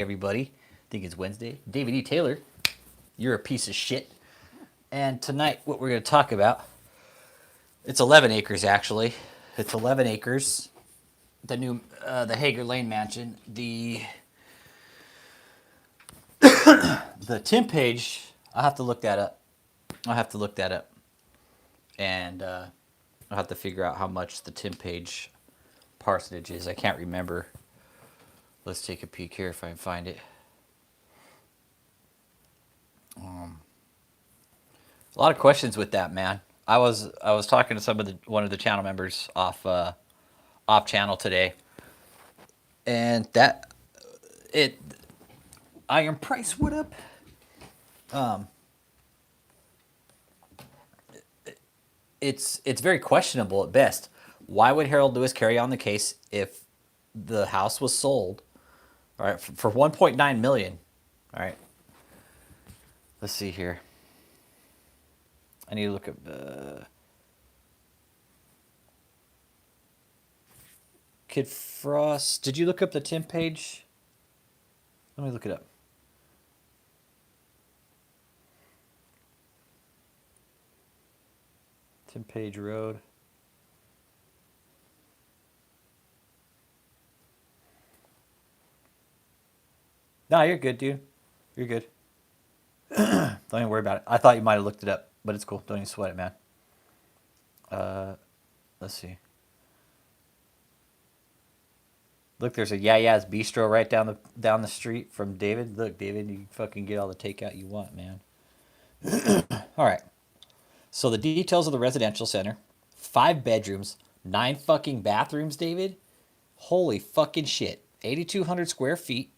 everybody. I think it's Wednesday. David E. Taylor, you're a piece of shit. And tonight, what we're going to talk about, it's 11 acres actually. It's 11 acres. The Hager Lane Mansion. The Tim page, I'll have to look that up. And I'll have to figure out how much the Tim page parsonage is. I can't remember. Let's take a peek here if I can find it. A lot of questions with that, man. I was talking to one of the channel members off channel today, and iron price went up. It's very questionable at best. Why would Harold Lewis carry on the case if the house was sold, all right, for 1.9 million? All right, let's see here. I need to look up Kid Frost. Did you look up the Tim page? Let me look it up. Tim Page Road. No, you're good, dude. You're good. Don't even worry about it. I thought you might have looked it up, but it's cool. Don't even sweat it, man. Let's see. Look, there's a Yaya's Bistro right down the street from David. Look, David, you can fucking get all the takeout you want, man. All right. So the details of the residential center: 5 bedrooms, 9 fucking bathrooms, David. Holy fucking shit. 8,200 square feet.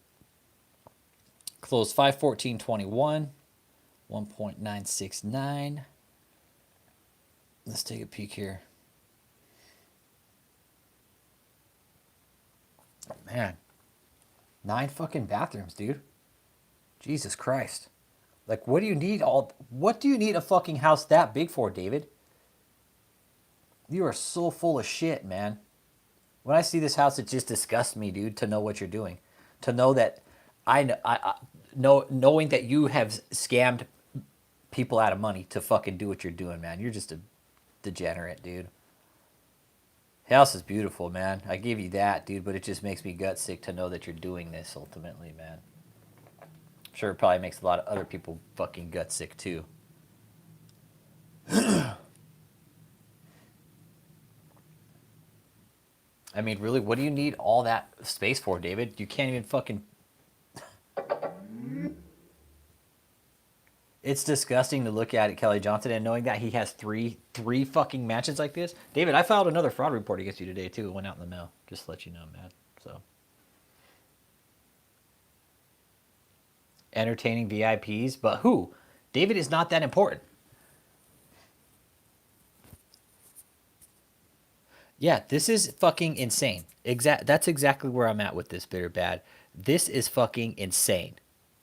Closed 5/14/21. 1.969. Let's take a peek here. Man, 9 fucking bathrooms, dude. Jesus Christ. Like, what do you need a fucking house that big for, David? You are so full of shit, man. When I see this house, it just disgusts me, dude, to know what you're doing. To know that knowing that you have scammed people out of money to fucking do what you're doing, man. You're just a degenerate, dude. House is beautiful, man. I give you that, dude, but it just makes me gut sick to know that you're doing this ultimately, man. I'm sure it probably makes a lot of other people fucking gut sick too. I mean, really, what do you need all that space for, David? You can't even fucking... It's disgusting to look at Kelly Johnson, and knowing that he has three fucking mansions like this. David, I filed another fraud report against you today, too. It went out in the mail. Just to let you know, man. So, entertaining VIPs, but who? David is not that important. Yeah, this is fucking insane. That's exactly where I'm at with this bitter bad. This is fucking insane.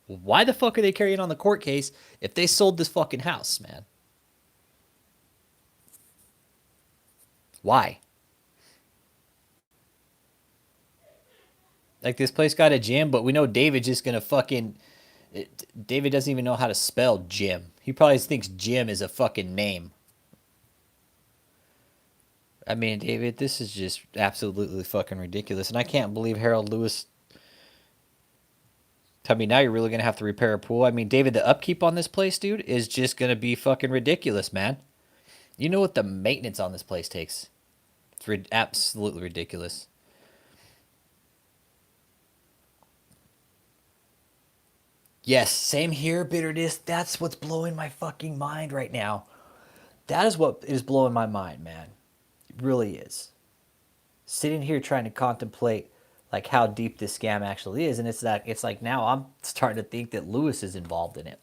Why the fuck are they carrying on the court case if they sold this fucking house, man? Why? Like, this place got a gym, but we know David's just gonna fucking... David doesn't even know how to spell gym. He probably thinks gym is a fucking name. I mean, David, this is just absolutely fucking ridiculous. And I can't believe Harold Lewis... I mean, now you're really going to have to repair a pool. I mean, David, the upkeep on this place, dude, is just going to be fucking ridiculous, man. You know what the maintenance on this place takes? It's absolutely ridiculous. Yes, same here, bitterness. That's what's blowing my fucking mind right now. That is what is blowing my mind, man. It really is. Sitting here trying to contemplate like how deep this scam actually is, and it's like now I'm starting to think that Lewis is involved in it.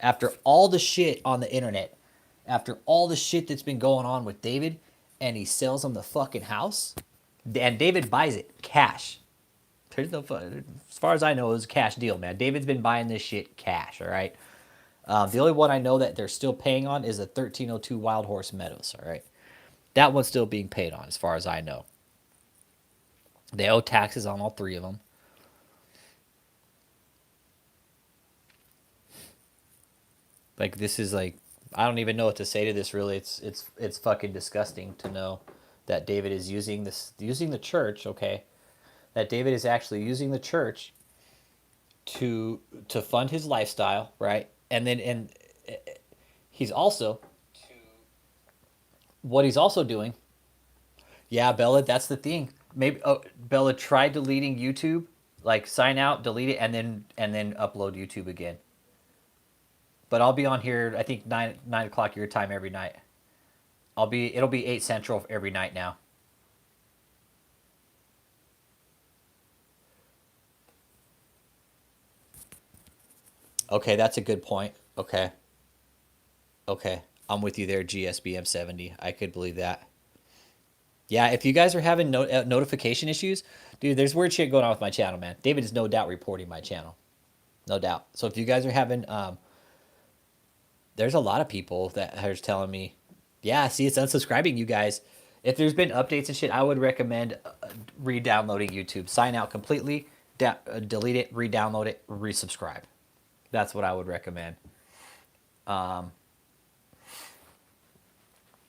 After all the shit on the internet, after all the shit that's been going on with David, and he sells him the fucking house, and David buys it cash. There's no fun. As far as I know, it was a cash deal, man. David's been buying this shit cash, all right? The only one I know that they're still paying on is the 1302 Wild Horse Meadows, all right? That one's still being paid on, as far as I know. They owe taxes on all 3 of them. Like this is like I don't even know what to say to this. Really, it's fucking disgusting to know that David is using the church. Okay, that David is actually using the church to to fund his lifestyle, right? And he's also what he's also doing. Yeah, Bella, that's the thing. Maybe Bella tried deleting YouTube, like sign out, delete it, and then upload YouTube again. But I'll be on here. I think 9 o'clock your time every night. It'll be 8 Central every night now. Okay, that's a good point. Okay, okay, I'm with you there, GSBM70. I could believe that. Yeah, if you guys are having notification issues, dude, there's weird shit going on with my channel, man. David is no doubt reporting my channel, no doubt. So if you guys are having, there's a lot of people that are telling me, yeah, see, it's unsubscribing you guys. If there's been updates and shit, I would recommend re-downloading YouTube. Sign out completely, delete it, re-download it, resubscribe. That's what I would recommend. Um,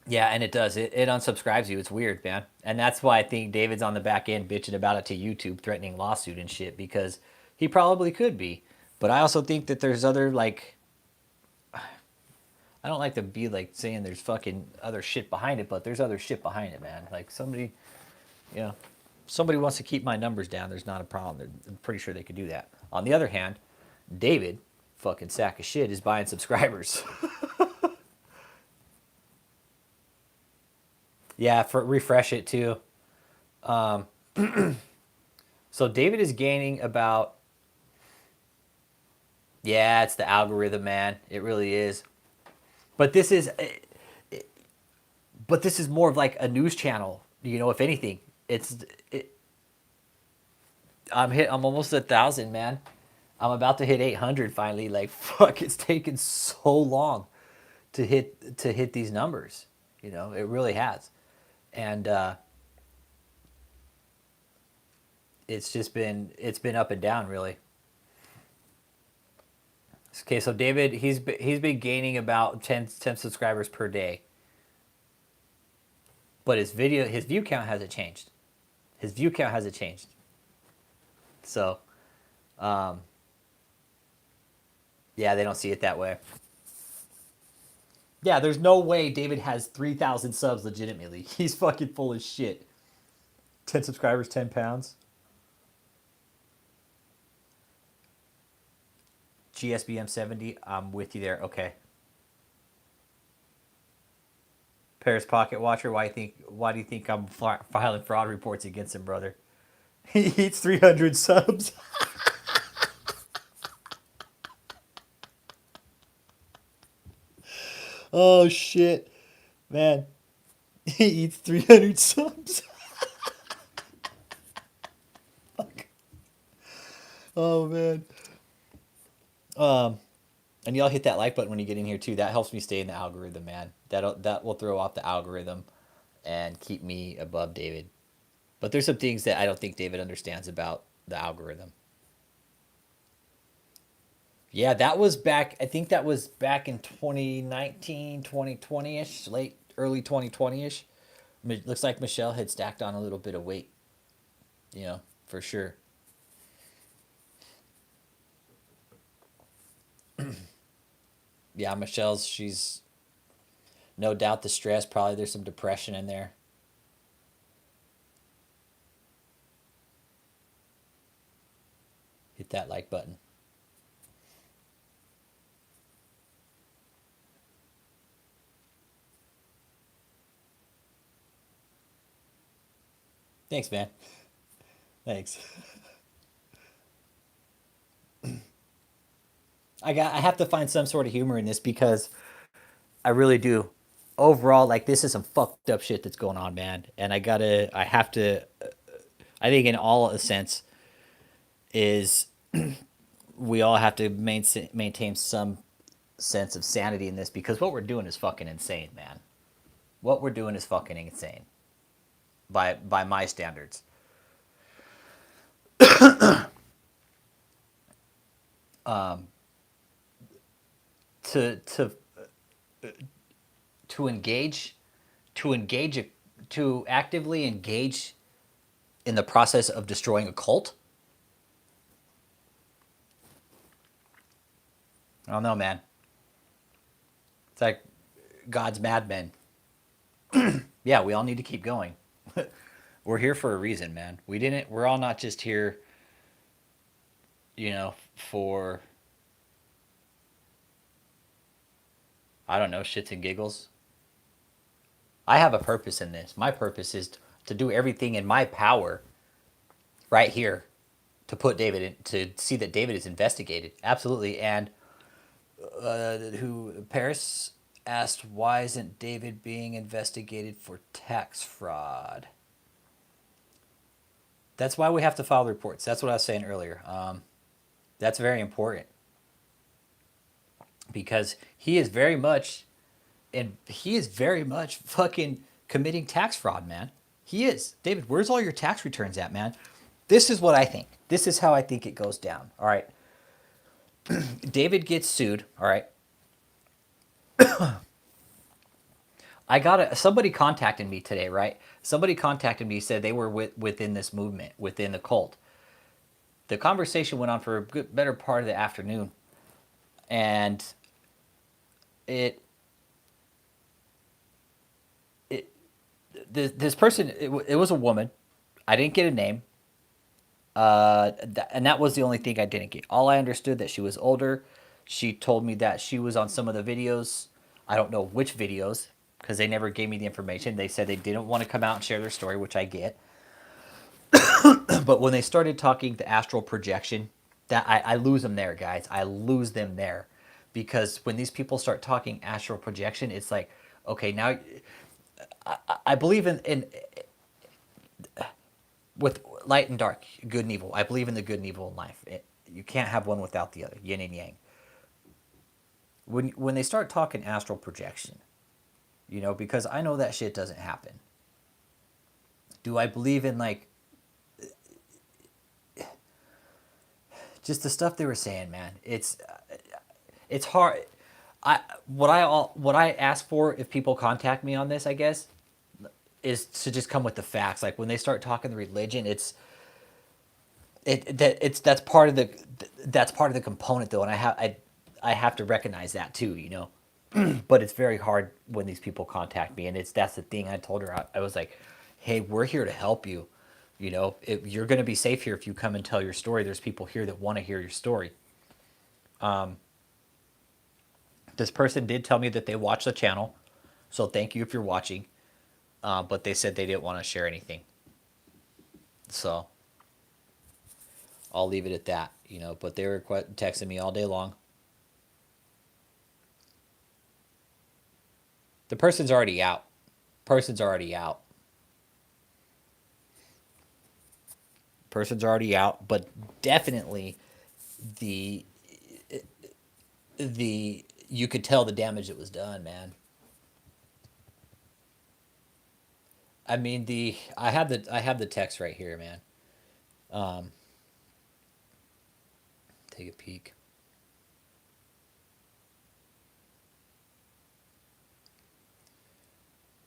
yeah, and it does. It unsubscribes you. It's weird, man. And that's why I think David's on the back end bitching about it to YouTube, threatening lawsuit and shit, because he probably could be. But I also think that there's other, like, I don't like to be like saying there's fucking other shit behind it, but there's other shit behind it, man. Like somebody, you know, somebody wants to keep my numbers down. There's not a problem. I'm pretty sure they could do that. On the other hand, David, fucking sack of shit, is buying subscribers. Yeah, for refresh it too. Um, so David is gaining about, yeah, it's the algorithm, man. It really is. But this is but this is more of like a news channel. You know, if anything, it's it, I'm almost 1,000, man. I'm about to hit 800 finally. Like fuck, it's taken so long to hit these numbers. You know, it really has, and it's been up and down really. Okay, so David, he's been gaining about 10 subscribers per day, but his view count hasn't changed. His view count hasn't changed. So, um, yeah, they don't see it that way. Yeah, there's no way David has 3,000 subs legitimately. He's fucking full of shit. 10 subscribers, 10 pounds. GSBM 70, I'm with you there. Okay. Paris Pocket Watcher, why do you think I'm filing fraud reports against him, brother? He eats 300 subs. Oh shit. Man, he eats 300 subs. Fuck. Oh man. Um and y'all hit that like button when you get in here too. That helps me stay in the algorithm, man. That will throw off the algorithm and keep me above David. But there's some things that I don't think David understands about the algorithm. Yeah, that was back, I think that was back in 2019, 2020-ish, late early 2020-ish. Looks like Michelle had stacked on a little bit of weight, you know, for sure. Yeah, she's no doubt the stress, probably there's some depression in there. Hit that like button. Thanks, man. Thanks. I have to find some sort of humor in this because I really do. Overall, like this is some fucked up shit that's going on, man. And I have to, I think in all a sense is we all have to maintain some sense of sanity in this because what we're doing is fucking insane, man. What we're doing is fucking insane by my standards. to engage, to engage, to actively engage in the process of destroying a cult. I don't know, man. It's like God's madmen. Yeah, we all need to keep going. We're here for a reason, man. We're all not just here, for, I don't know, shits and giggles. I have a purpose in this. My purpose is to do everything in my power right here to put David in, to see that David is investigated. Absolutely. And who Paris asked, why isn't David being investigated for tax fraud? That's why we have to file reports. That's what I was saying earlier. That's very important because he is very much fucking committing tax fraud, man. He is. David, where's all your tax returns at, man? This is what I think. This is how I think it goes down. All right. David gets sued. All right. Somebody contacted me today, right? Somebody contacted me, said they were within this movement, within the cult. The conversation went on for a better part of the afternoon, and this person, it was a woman. I didn't get a name, and that was the only thing I didn't get. All I understood that she was older. She told me that she was on some of the videos. I don't know which videos, because they never gave me the information. They said they didn't want to come out and share their story, which I get. But when they started talking the astral projection, that I lose them there, guys. I lose them there. Because when these people start talking astral projection, it's like, okay, now I believe in with light and dark, good and evil. I believe in the good and evil in life. You can't have one without the other, yin and yang. When they start talking astral projection, because I know that shit doesn't happen. Do I believe in just the stuff they were saying, man? It's hard. What I ask for if people contact me on this, I guess, is to just come with the facts. Like when they start talking the religion, that's part of the component though, and I have to recognize that too, But it's very hard when these people contact me, and that's the thing. I told her, I was like, hey, we're here to help you. You're going to be safe here if you come and tell your story. There's people here that want to hear your story. This person did tell me that they watched the channel, so thank you if you're watching. But they said they didn't want to share anything. So I'll leave it at that, But they were texting me all day long. The person's already out. Person's already out. But definitely the you could tell the damage that was done, man. I mean I have the text right here, man. Take a peek.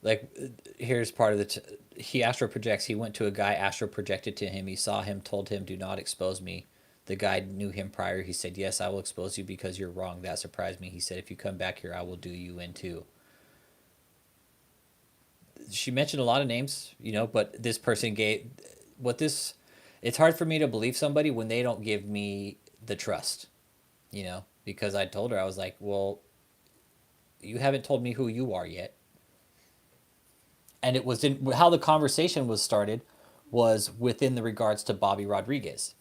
Like, here's part of he astral projects. He went to a guy, astral projected to him. He saw him, told him, do not expose me. The guy knew him prior. He said, yes, I will expose you because you're wrong. That surprised me. He said, if you come back here, I will do you in too. She mentioned a lot of names, but this person it's hard for me to believe somebody when they don't give me the trust, because I told her, I was like, well, you haven't told me who you are yet. And it was how the conversation was started was within the regards to Bobby Rodriguez.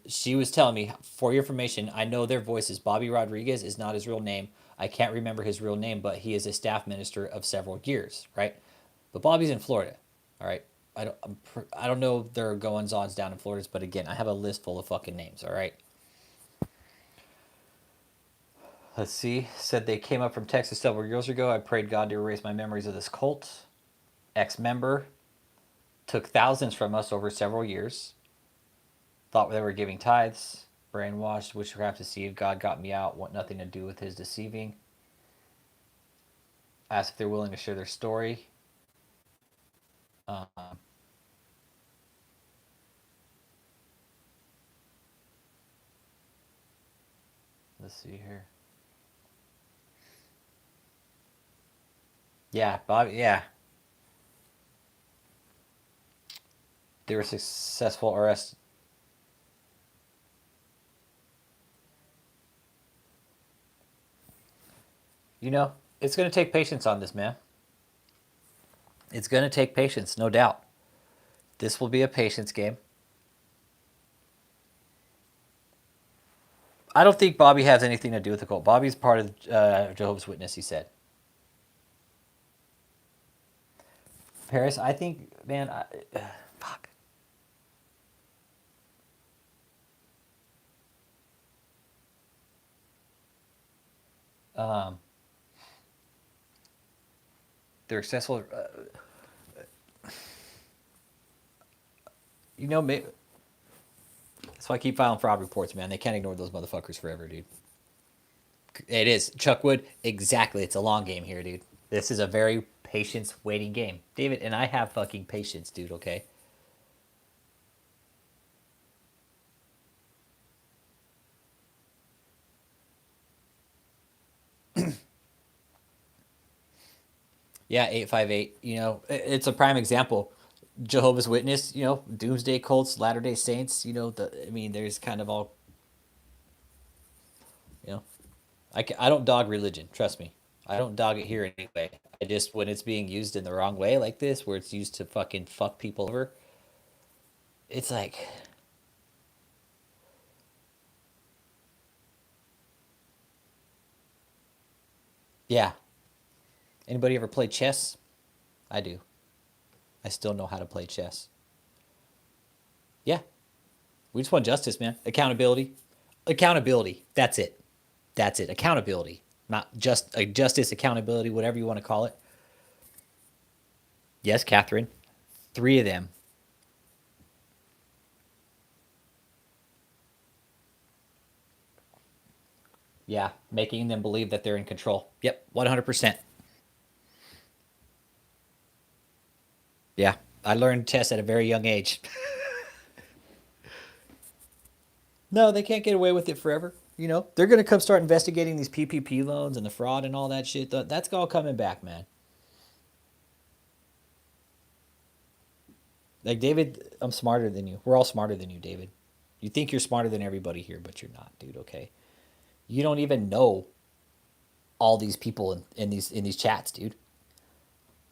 She was telling me, for your information, I know their voices. Bobby Rodriguez is not his real name. I can't remember his real name, but he is a staff minister of several years, right? But Bobby's in Florida, all right? I don't know their goings-ons down in Florida, but again, I have a list full of fucking names, all right? Let's see. Said they came up from Texas several years ago. I prayed God to erase my memories of this cult. Ex-member. Took thousands from us over several years. Thought they were giving tithes. Brainwashed. Witchcraft deceived. God got me out. Want nothing to do with his deceiving. Ask if they're willing to share their story. Um, let's see here. Yeah, Bobby. Yeah, they were successful arrest. You know, it's going to take patience on this, man. It's going to take patience, no doubt. This will be a patience game. I don't think Bobby has anything to do with the cult. Bobby's part of Jehovah's Witness, he said. Paris, I think, man, fuck. Um, they're successful. You know, that's why I keep filing fraud reports, man. They can't ignore those motherfuckers forever, dude. It is. Chuckwood, exactly. It's a long game here, dude. This is a very patience waiting game. David, and I have fucking patience, dude, okay? Yeah, 858. You know, it's a prime example. Jehovah's Witness, you know, Doomsday Cults, Latter Day Saints. You know, I mean, there's kind of all. You know, I don't dog religion. Trust me, I don't dog it here anyway. I just when it's being used in the wrong way like this, where it's used to fucking fuck people over, it's like, yeah. Anybody ever play chess? I do. I still know how to play chess. Yeah, we just want justice, man. Accountability. Accountability. That's it. That's it. Accountability. Not just justice, accountability, whatever you want to call it. Yes, Catherine. Three of them. Yeah, making them believe that they're in control. Yep, 100%. Yeah, I learned chess at a very young age. No, they can't get away with it forever. You know, they're going to come start investigating these PPP loans and the fraud and all that shit. That's all coming back, man. Like, David, I'm smarter than you. We're all smarter than you, David. You think you're smarter than everybody here, but you're not, dude, okay? You don't even know all these people in these chats, dude.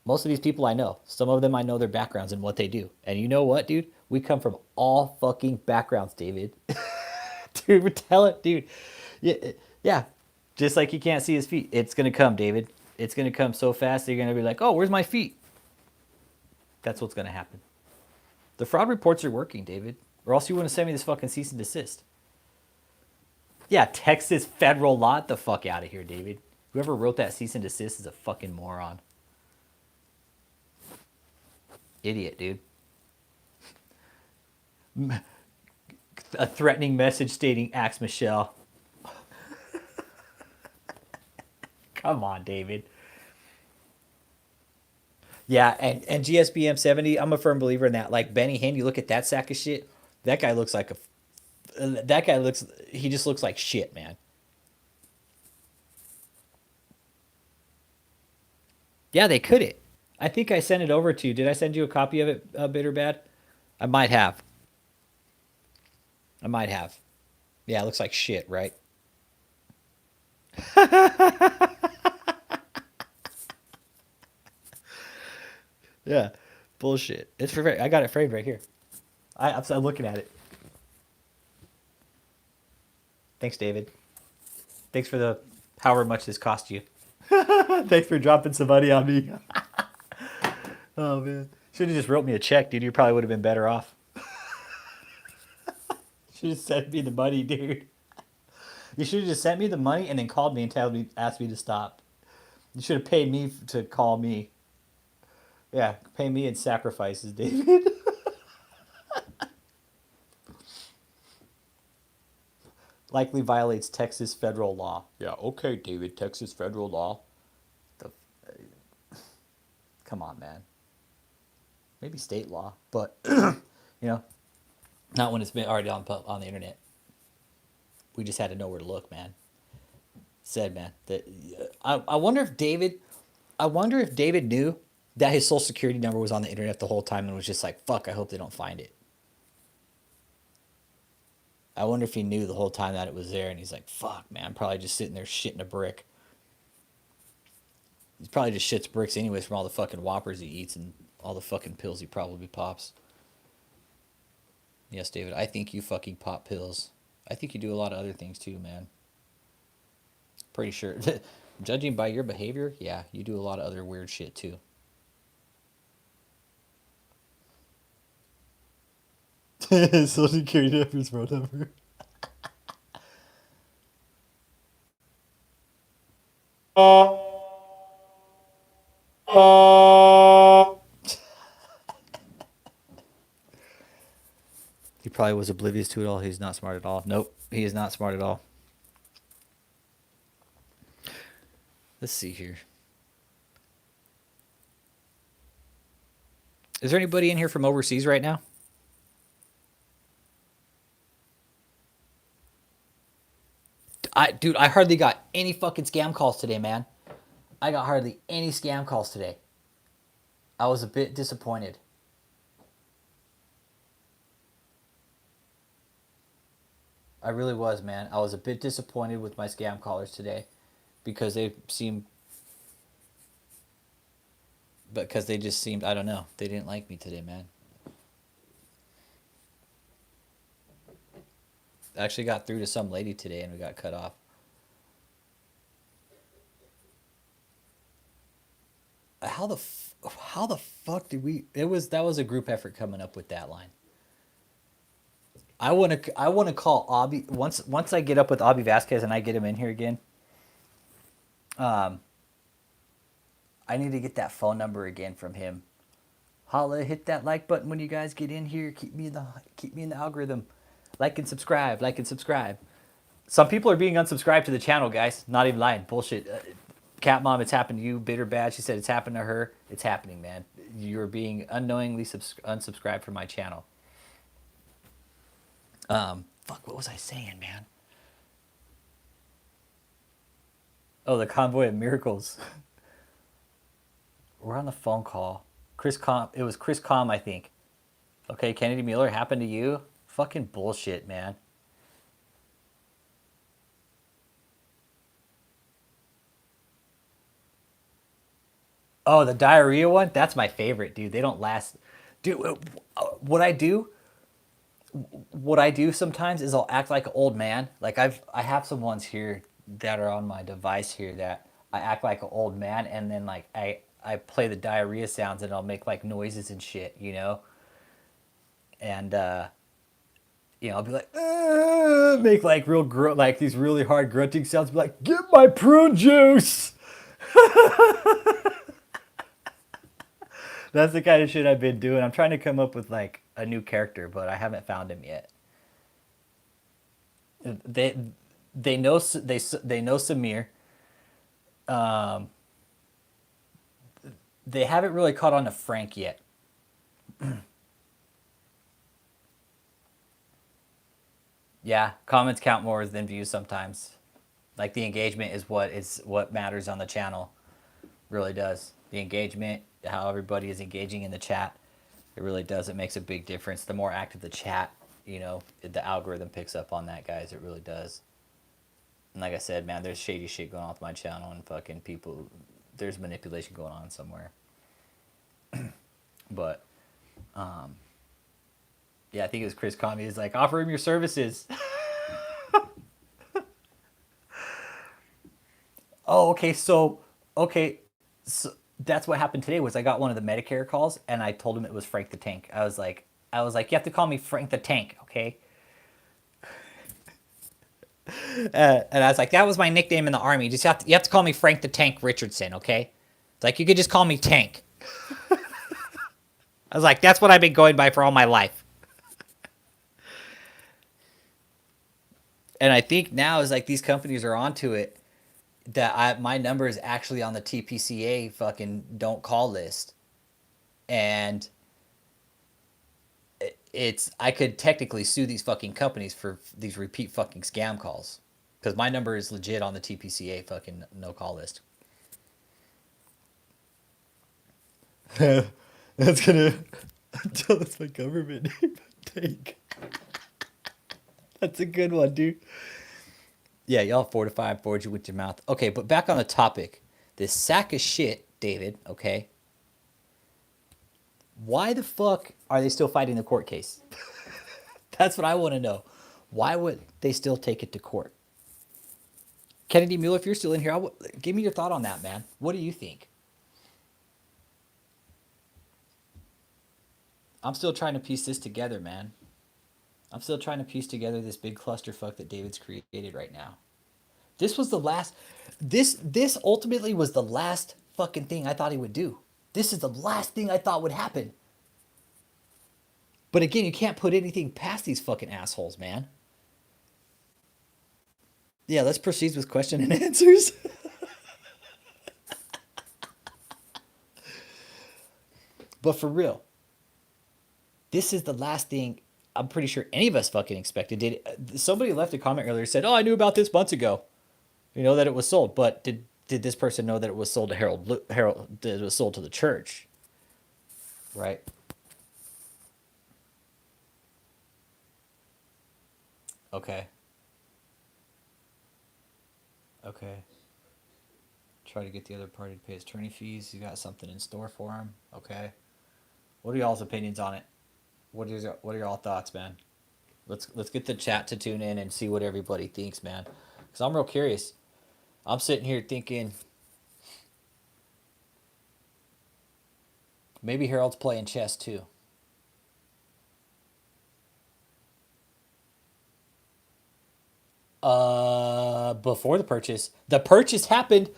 Most of these people I know. Some of them I know their backgrounds and what they do. And you know what, dude? We come from all fucking backgrounds, David. Dude, we're telling, dude. Yeah, yeah. Just like he can't see his feet. It's gonna come, David. It's gonna come so fast. They're gonna be like, "Oh, where's my feet?" That's what's gonna happen. The fraud reports are working, David. Or else you wouldn't send me this fucking cease and desist. Yeah, Texas federal law. The fuck out of here, David. Whoever wrote that cease and desist is a fucking moron. Idiot, dude. A threatening message stating axe Michelle. Come on, David. Yeah, and GSBM 70, I'm a firm believer in that. Like Benny Hinn, you look at that sack of shit. That guy looks like a. That guy looks. He just looks like shit, man. Yeah, they could it. I think I sent it over to you. Did I send you a copy of it, Bitter Bad? I might have. I might have. Yeah, it looks like shit, right? Yeah, bullshit. It's for. I got it framed right here. I'm looking at it. Thanks, David. Thanks for the however much this cost you. Thanks for dropping some money on me. Oh man, should have just wrote me a check, dude. You probably would have been better off. Should have sent me the money, dude. You should have just sent me the money and then called me and asked me to stop. You should have paid me to call me. Yeah, pay me in sacrifices, David. Likely violates Texas federal law. Yeah, okay, David. Texas federal law. The, Come on, man. Maybe state law, but you know, not when it's been already on the internet. We just had to know where to look, man. Said, man, that I wonder if David knew that his social security number was on the internet the whole time and was just like, fuck, I hope they don't find it. I wonder if he knew the whole time that it was there and he's like, fuck, man, I'm probably just sitting there shitting a brick. He probably just shits bricks anyways from all the fucking Whoppers he eats and all the fucking pills he probably pops. Yes, David, I think you fucking pop pills. I think you do a lot of other things too, man. Pretty sure. Judging by your behavior, yeah, you do a lot of other weird shit too. Social security number's phone number. He probably was oblivious to it all. He's not smart at all. Nope, he is not smart at all. Let's see here. Is there anybody in here from overseas right now? Dude, I hardly got any fucking scam calls today, man. I got hardly any scam calls today. I was a bit disappointed. I really was, man. I was a bit disappointed with my scam callers today because they seemed, because they just seemed, I don't know, they didn't like me today, man. I actually got through to some lady today and we got cut off. How the fuck did we? That was a group effort coming up with that line. I want to call Abby once I get up with Abby Vasquez and I get him in here again. I need to get that phone number again from him. Holla, hit that like button when you guys get in here. Keep me in the algorithm. Like and subscribe. Like and subscribe. Some people are being unsubscribed to the channel, guys. Not even lying. Bullshit. Cat Mom, it's happened to you. Bitter Bad, she said it's happened to her. It's happening, man. You're being unknowingly unsubscribed from my channel. Fuck, what was I saying, man? Oh, the Convoy of Miracles. We're on the phone call. It was Chris Com, I think. Okay, Kennedy Mueller, happened to you? Fucking bullshit, man. Oh, the diarrhea one? That's my favorite, dude. They don't last. Dude, what I do sometimes is I'll act like an old man. Like I have some ones here that are on my device here that I act like an old man and then like I play the diarrhea sounds and I'll make like noises and shit, you know? And you know, I'll be like, make like like these really hard grunting sounds, be like, get my prune juice. That's the kind of shit I've been doing. I'm trying to come up with like a new character, but I haven't found him yet. They they know they know Samir. Um, they haven't really caught on to Frank yet. Yeah, comments count more than views sometimes. Like the engagement is what matters on the channel. Really does. The engagement, how everybody is engaging in the chat, it really does. It makes a big difference. The more active the chat, you know, the algorithm picks up on that, guys. It really does. And like I said, man, there's shady shit going on with my channel and fucking people. There's manipulation going on somewhere. But, yeah, I think it was Chris Conley. He's like, offer him your services. Oh, okay. Okay, so that's what happened today. Was I got one of the Medicare calls and I told him it was Frank the Tank. I was like, you have to call me Frank the Tank, okay? And I was like, that was my nickname in the army. You have to call me Frank the Tank Richardson, okay? It's like you could just call me Tank. I was like, that's what I've been going by for all my life. And I think now is like these companies are onto it that my number is actually on the TPCA fucking don't call list. And it's I could technically sue these fucking companies for these repeat fucking scam calls because my number is legit on the TPCA fucking no call list. That's gonna tell us my government name. Take. That's a good one, dude. Yeah, y'all fortify and forge it with your mouth. Okay, but back on the topic. This sack of shit, David, okay? Why the fuck are they still fighting the court case? That's what I want to know. Why would they still take it to court? Kennedy Mule, if you're still in here, give me your thought on that, man. What do you think? I'm still trying to piece this together, man. I'm still trying to piece together this big clusterfuck that David's created right now. This was the last. This ultimately was the last fucking thing I thought he would do. This is the last thing I thought would happen. But again, you can't put anything past these fucking assholes, man. Yeah, let's proceed with question and answers. But for real, this is the last thing I'm pretty sure any of us fucking expected. Did somebody left a comment earlier said, "Oh, I knew about this months ago." You know that it was sold, but did this person know that it was sold to Harold? That it was sold to the church, right? Okay. Okay. Try to get the other party to pay his attorney fees. You got something in store for him. Okay. What are y'all's opinions on it? What are y'all thoughts, man? Let's get the chat to tune in and see what everybody thinks, man. Cause I'm real curious. I'm sitting here thinking maybe Harold's playing chess too. Before the purchase. The purchase happened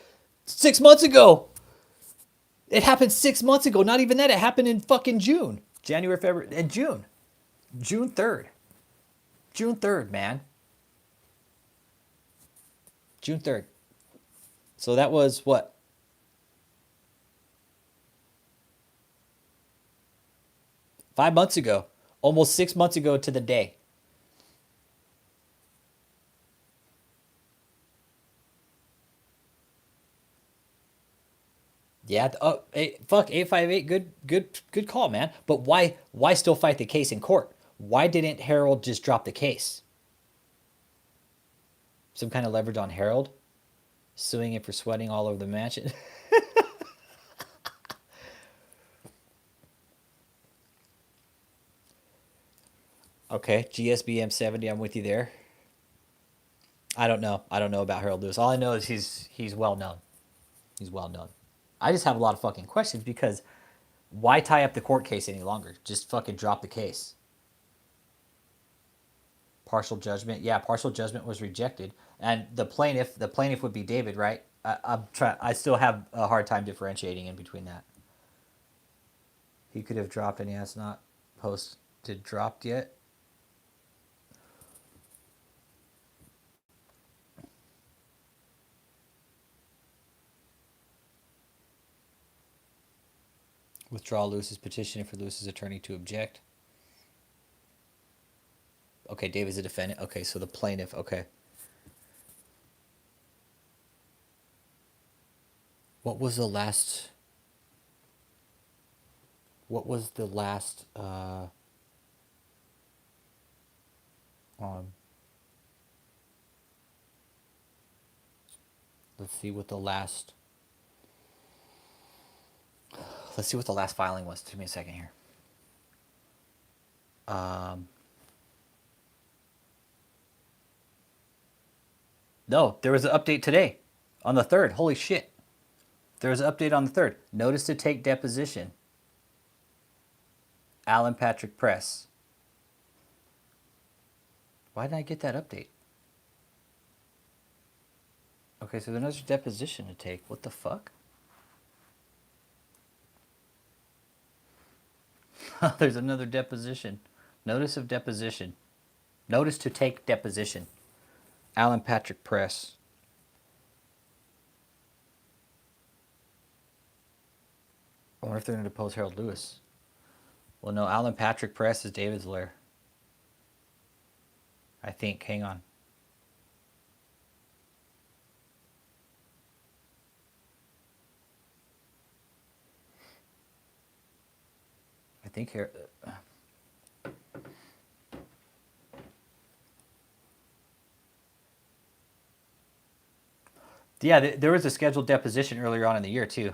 6 months ago. It happened 6 months ago. Not even that. It happened in fucking June. January, February, and June. June 3rd. June 3rd, man. June 3rd. So that was what? Five months ago. Almost 6 months ago to the day. Yeah. Oh, hey, fuck 858. Good call, man. But why still fight the case in court? Why didn't Harold just drop the case? Some kind of leverage on Harold, suing him for sweating all over the mansion. Okay, GSBM 70. I'm with you there. I don't know. I don't know about Harold Lewis. All I know is he's well known. He's well known. I just have a lot of fucking questions because why tie up the court case any longer? Just fucking drop the case. Partial judgment. Yeah, partial judgment was rejected, and the plaintiff would be David, right? I still have a hard time differentiating in between that. He could have dropped, and he has not posted dropped yet. Withdraw Lewis's petition for Lewis's attorney to object. Okay, David's a defendant. Okay, so the plaintiff. Okay. What was the last? What was the last? Um, let's see what the last. Let's see what the last filing was. Give me a second here. No, there was an update today, on the 3rd. Holy shit! There was an update on the 3rd. Notice to take deposition. Alan Patrick Press. Why didn't I get that update? Okay, so there's another deposition to take. What the fuck? There's another deposition. Notice of deposition. Notice to take deposition. Alan Patrick Press. I wonder if they're going to depose Harold Lewis. Well, no, Alan Patrick Press is David's lawyer. I think. Hang on. I think here. Yeah, there was a scheduled deposition earlier on in the year too.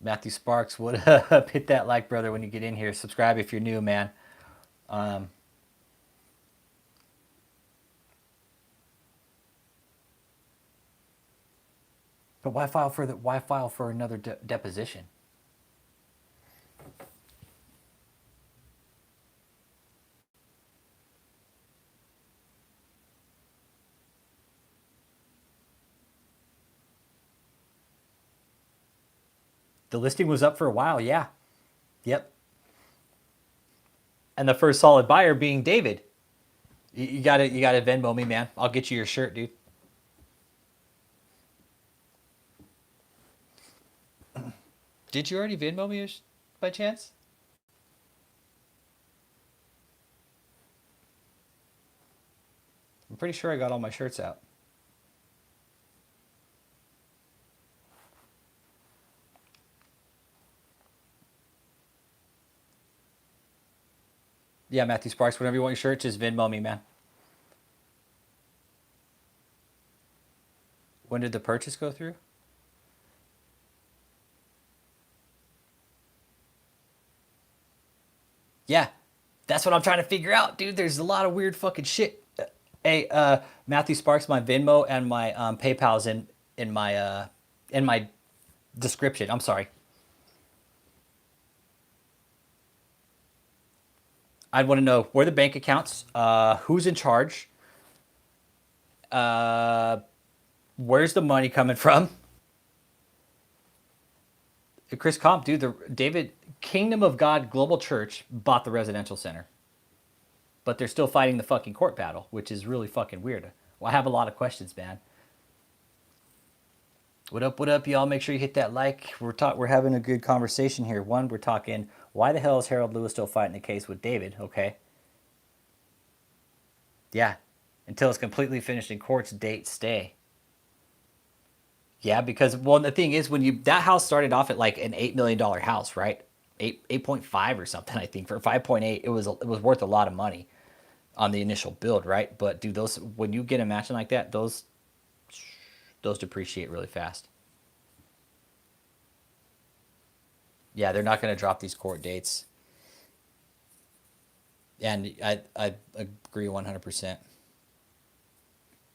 Matthew Sparks would hit that like, brother, when you get in here. Subscribe if you're new, man. Um, but why file for another deposition? The listing was up for a while, yeah. Yep. And the first solid buyer being David. You gotta Venmo me, man. I'll get you your shirt, dude. Did you already Venmo me by chance? I'm pretty sure I got all my shirts out. Yeah, Matthew Sparks, whenever you want your shirt, just Venmo me, man. When did the purchase go through? Yeah, that's what I'm trying to figure out, dude. There's a lot of weird fucking shit. Hey, Matthew Sparks, my Venmo and my PayPal's in my description. I'm sorry. I'd want to know where the bank accounts, who's in charge, uh, where's the money coming from. Chris Comp, dude, the David Kingdom of God Global Church bought the residential center, but they're still fighting the fucking court battle, which is really fucking weird. Well, I have a lot of questions, man. What up, y'all? Make sure you hit that like. We're having a good conversation here. One, we're talking why the hell is Harold Lewis still fighting the case with David? Okay, yeah, until it's completely finished in court's date stay. Yeah, because well, the thing is, when you that house started off at like an $8 million house, right? 8.5 or something, I think for 5.8, it was worth a lot of money on the initial build, right? But dude, those when you get a mansion like that, those depreciate really fast. Yeah, they're not going to drop these court dates, and I agree 100%.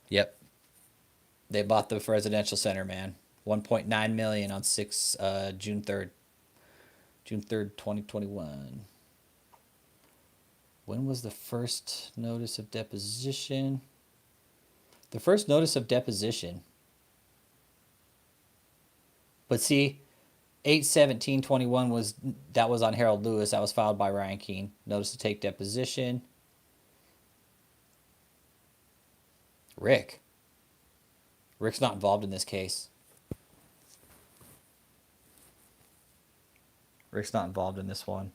Yep, they bought the residential center, man. 1.9 million on June 3rd, 2021. When was the first notice of deposition? The first notice of deposition. But see, 8/17/21 was on Harold Lewis. That was filed by Ryan Keene. Notice to take deposition. Rick's not involved in this case. Rick's not involved in this one.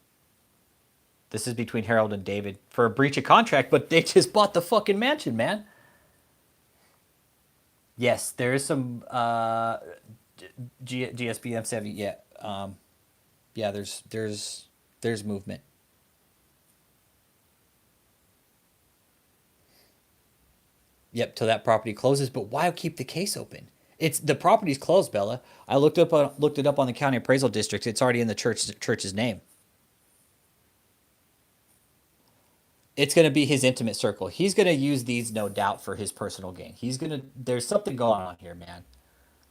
This is between Harold and David for a breach of contract, but they just bought the fucking mansion, man. Yes, there is some GSBM 70. Yeah, yeah. There's movement. Yep, till that property closes. But why keep the case open? It's the property's closed, Bella. I looked it up on the county appraisal district. It's already in the church's name. It's going to be his intimate circle. He's going to use these, no doubt, for his personal gain. There's something going on here, man.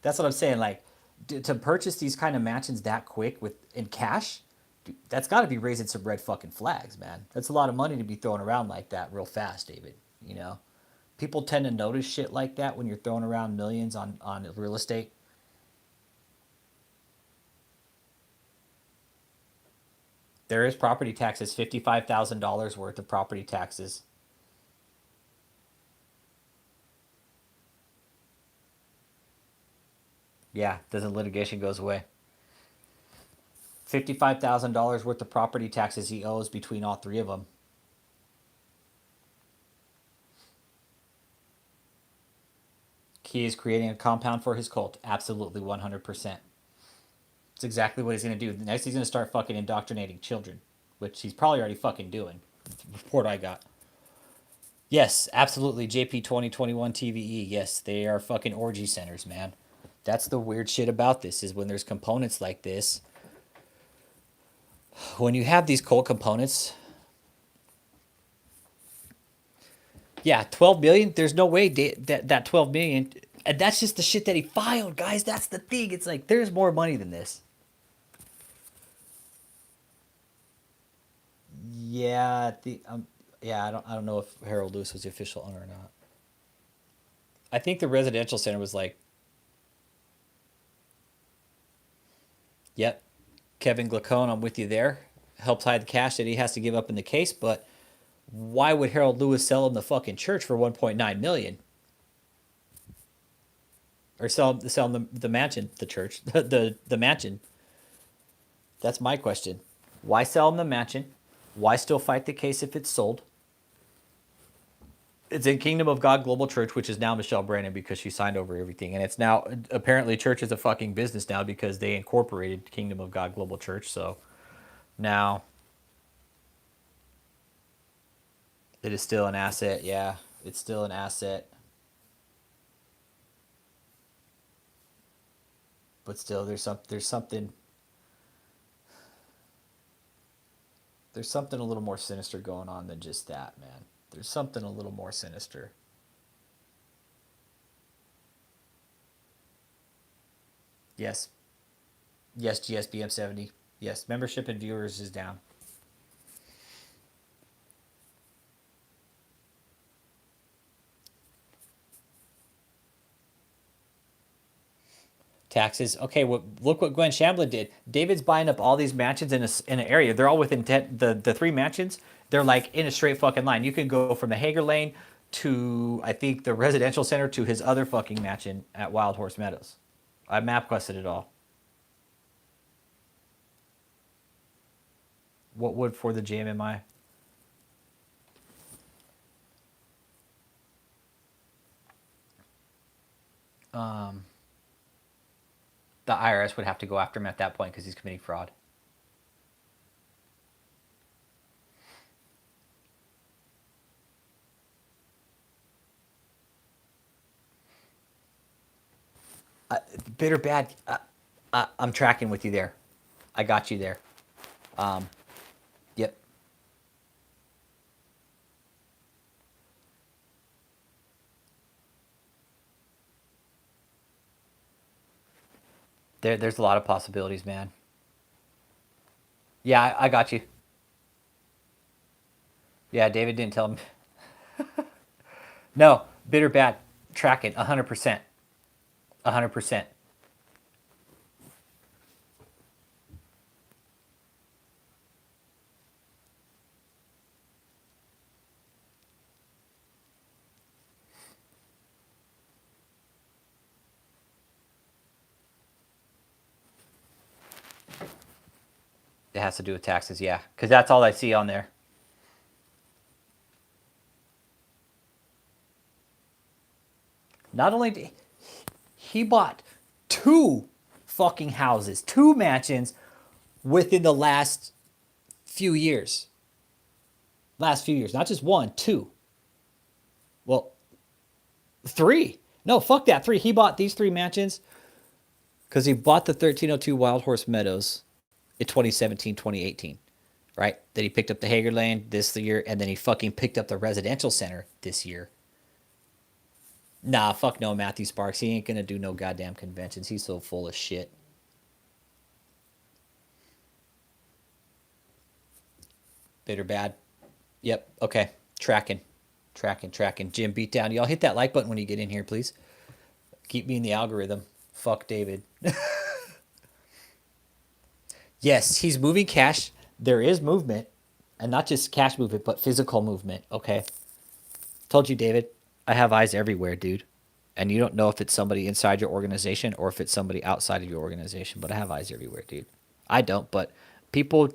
That's what I'm saying. Like, to purchase these kind of mansions that quick in cash, dude, that's got to be raising some red fucking flags, man. That's a lot of money to be throwing around like that real fast, David. You know, people tend to notice shit like that when you're throwing around millions on real estate. There is property taxes, $55,000 worth of property taxes. Yeah, doesn't litigation goes away. $55,000 worth of property taxes he owes between all three of them. He is creating a compound for his cult. Absolutely, 100%. It's exactly what he's going to do. Next, he's going to start fucking indoctrinating children, which he's probably already fucking doing. The report I got. Yes, absolutely. JP 2021 TVE. Yes, they are fucking orgy centers, man. That's the weird shit about this is when there's components like this. When you have these cult components, yeah, 12 million. There's no way that 12 million. And that's just the shit that he filed, guys. That's the thing. It's like there's more money than this. Yeah, yeah, I don't know if Harold Lewis was the official owner or not. I think the residential center was like, yep, Kevin Glacone, I'm with you there. Helps hide the cash that he has to give up in the case, but why would Harold Lewis sell him the fucking church for 1.9 million? Or sell him the mansion, the church, the mansion. That's my question. Why sell him the mansion? Why still fight the case if it's sold? It's in Kingdom of God Global Church, which is now Michelle Brandon because she signed over everything. And it's now, apparently, church is a fucking business now because they incorporated Kingdom of God Global Church. So now it is still an asset. Yeah, it's still an asset. But still, there's something a little more sinister going on than just that, man. There's something a little more sinister. Yes. Yes, GSBM 70. Yes, membership and viewers is down. Taxes. Okay, well, look what Gwen Shamblin did. David's buying up all these mansions in an area. They're all within the three mansions. They're like in a straight fucking line. You can go from the Hager Lane to, I think, the residential center to his other fucking mansion at Wild Horse Meadows. I map quested it all. What would for the JMMI? The IRS would have to go after him at that point because he's committing fraud. Bitter bad. I'm tracking with you there. I got you there. Yep. There's a lot of possibilities, man. Yeah, I got you. Yeah, David didn't tell him. No, bitter bad. Tracking 100%. 100%. It has to do with taxes, yeah, because that's all I see on there. Not only did he bought two fucking houses, two mansions within the last few years. Last few years, not just one, two. Well, three. No, fuck that. Three. He bought these three mansions because he bought the 1302 Wild Horse Meadows in 2017, 2018. Right? Then he picked up the Hager Lane this year, and then he fucking picked up the residential center this year. Nah, fuck no, Matthew Sparks. He ain't gonna do no goddamn conventions. He's so full of shit. Bitter bad. Yep. Okay. Tracking. Jim, beat down. Y'all hit that like button when you get in here, please. Keep me in the algorithm. Fuck David. Yes, he's moving cash. There is movement. And not just cash movement, but physical movement. Okay. Told you, David. I have eyes everywhere, dude. And you don't know if it's somebody inside your organization or if it's somebody outside of your organization. But I have eyes everywhere, dude. I don't, but people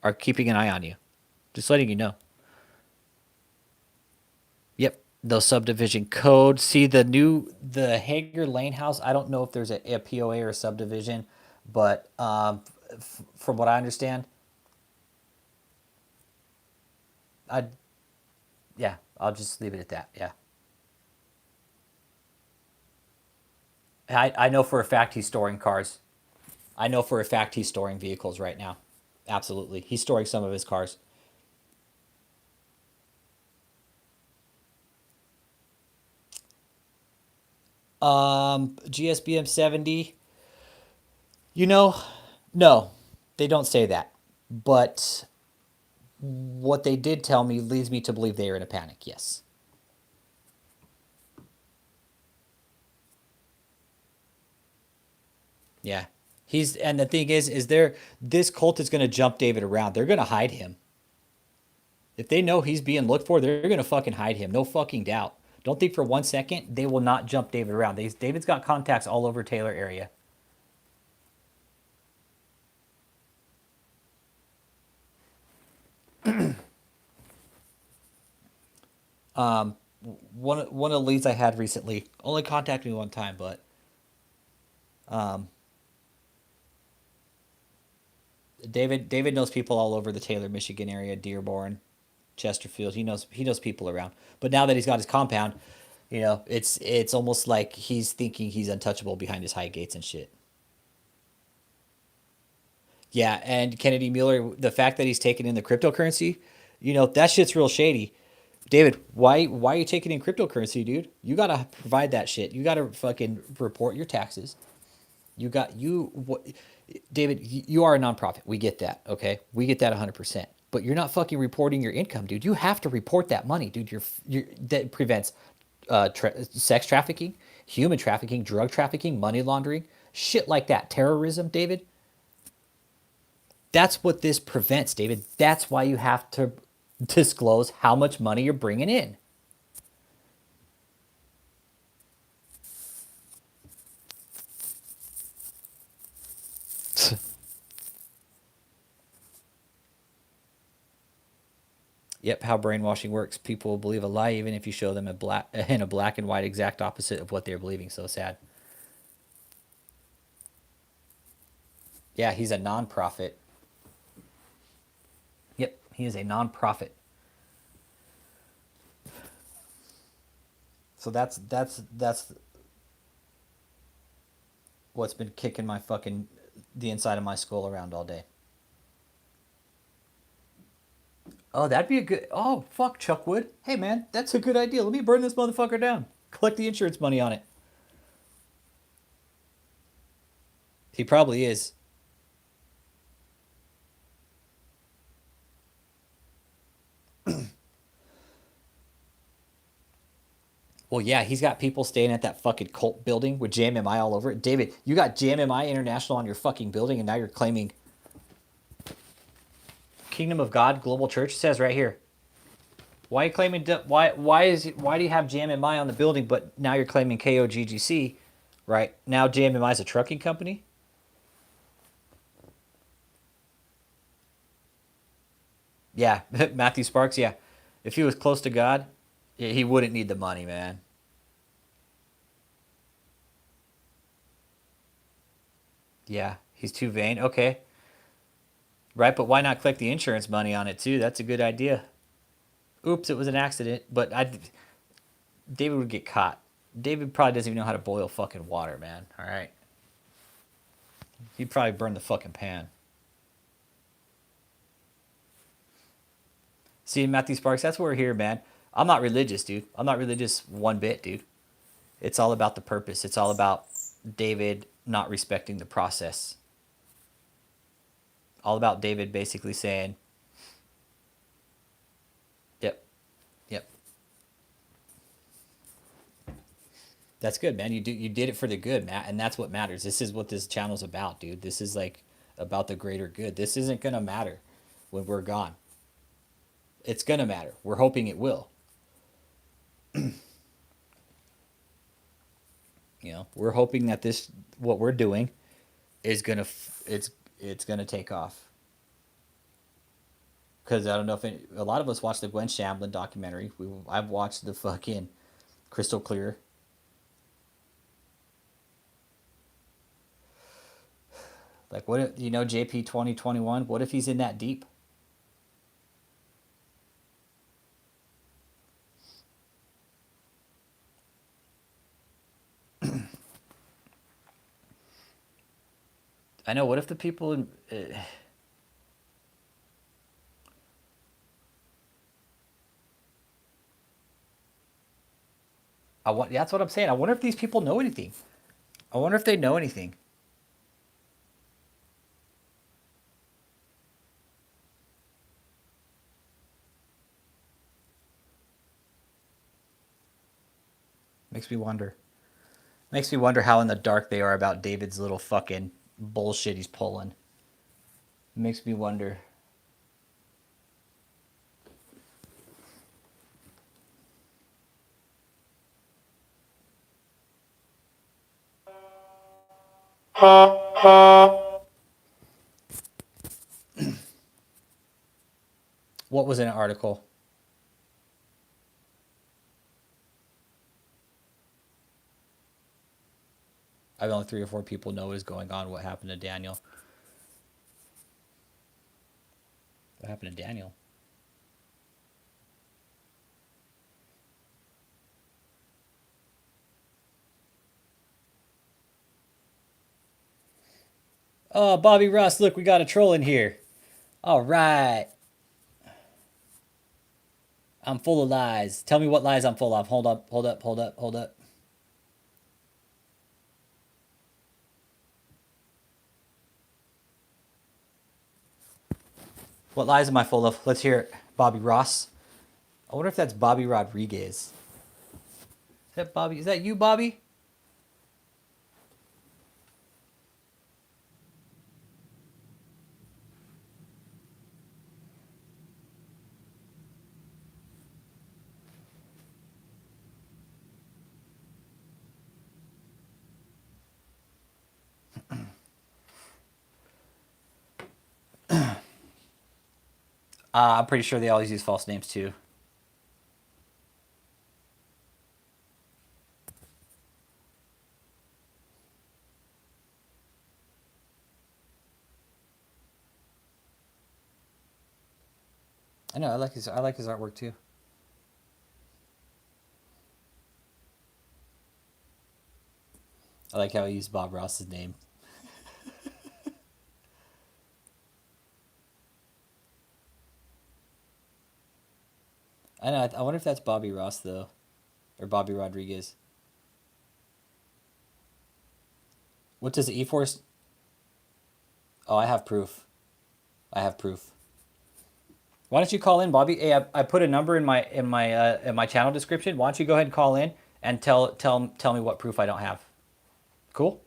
are keeping an eye on you. Just letting you know. Yep, those subdivision codes. See the Hager Lane house. I don't know if there's a POA or a subdivision, but from what I understand, I yeah, I'll just leave it at that. Yeah, I know for a fact he's storing cars. I know for a fact he's storing vehicles right now. Absolutely, he's storing some of his cars. GSBM 70. You know, no, they don't say that, but what they did tell me leads me to believe they are in a panic. Yes. Yeah. He's and the thing is there this cult is going to jump David around. They're going to hide him. If they know he's being looked for, they're going to fucking hide him. No fucking doubt. Don't think for 1 second they will not jump David around. David's got contacts all over Taylor area. One of the leads I had recently only contacted me one time, but David knows people all over the Taylor, Michigan area, Dearborn, Chesterfield. He knows people around. But now that he's got his compound, it's almost like he's thinking he's untouchable behind his high gates and shit. Yeah, and Kennedy Mueller, the fact that he's taking in the cryptocurrency, that shit's real shady. David, why are you taking in cryptocurrency, dude? You gotta provide that shit. You gotta fucking report your taxes. You got you what David, you are a nonprofit. We get that, okay? We get that 100%. But you're not fucking reporting your income, dude. You have to report that money, dude. That prevents sex trafficking, human trafficking, drug trafficking, money laundering, shit like that. Terrorism, David. That's what this prevents, David. That's why you have to disclose how much money you're bringing in. Yep, how brainwashing works. People will believe a lie even if you show them a black and white exact opposite of what they're believing. So sad. Yeah, he's a nonprofit. Yep, he is a nonprofit. So that's what's been kicking my fucking the inside of my skull around all day. Oh, that'd be a good. Oh, fuck, Chuckwood. Hey, man, that's a good idea. Let me burn this motherfucker down. Collect the insurance money on it. He probably is. Well, yeah, he's got people staying at that fucking cult building with JMMI all over it. David, you got JMMI International on your fucking building, and now you're claiming Kingdom of God Global Church. It says right here. Why are you claiming? Why do you have JMMI on the building, but now you're claiming KOGGC? Right now, JMMI is a trucking company. Yeah, Matthew Sparks. Yeah, if he was close to God, he wouldn't need the money, man. Yeah, he's too vain. Okay, right, but why not collect the insurance money on it too? That's a good idea. Oops, it was an accident. But David would get caught. David probably doesn't even know how to boil fucking water, man. All right, he'd probably burn the fucking pan. See, Matthew Sparks, that's why we're here, man. I'm not religious, dude. I'm not religious one bit, dude. It's all about the purpose. It's all about David not respecting the process. All about David basically saying, "Yep, yep, that's good, man. You did it for the good, Matt, and that's what matters. This is what this channel's about, dude. This is like about the greater good. This isn't gonna matter when we're gone. It's gonna matter. We're hoping it will. You know, we're hoping that this what we're doing is gonna it's gonna take off. Because I don't know if a lot of us watched the Gwen Shamblin documentary. I've watched the fucking Crystal Clear. Like, what if, you know, JP 2021? What if he's in that deep? I know. What if the people in. That's what I'm saying. I wonder if these people know anything. I wonder if they know anything. Makes me wonder. Makes me wonder how in the dark they are about David's little fucking bullshit he's pulling. Makes me wonder. What was in an article? I've only 3 or 4 people know what is going on. What happened to Daniel? What happened to Daniel? Oh, Bobby Ross, look, we got a troll in here. All right. I'm full of lies. Tell me what lies I'm full of. Hold up, hold up, hold up, hold up. What lies am I full of? Let's hear it. Bobby Ross. I wonder if that's Bobby Rodriguez. Is that Bobby? Is that you, Bobby? I'm pretty sure they always use false names too. I know. I like his artwork too. I like how he used Bob Ross's name. I know. I wonder if that's Bobby Ross though, or Bobby Rodriguez. What does the E-Force? Oh, I have proof. I have proof. Why don't you call in, Bobby? Hey, I put a number in my channel description. Why don't you go ahead and call in and tell me what proof I don't have? Cool.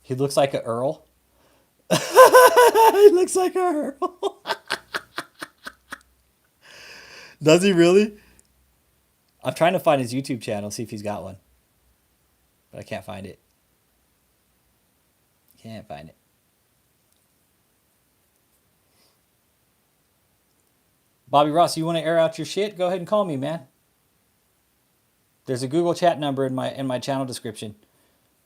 He looks like a Earl. He looks like a Earl. Does he really? I'm trying to find his YouTube channel, see if he's got one, but I can't find it. Can't find it. Bobby Ross, you want to air out your shit? Go ahead and call me, man. There's a Google chat number in my channel description.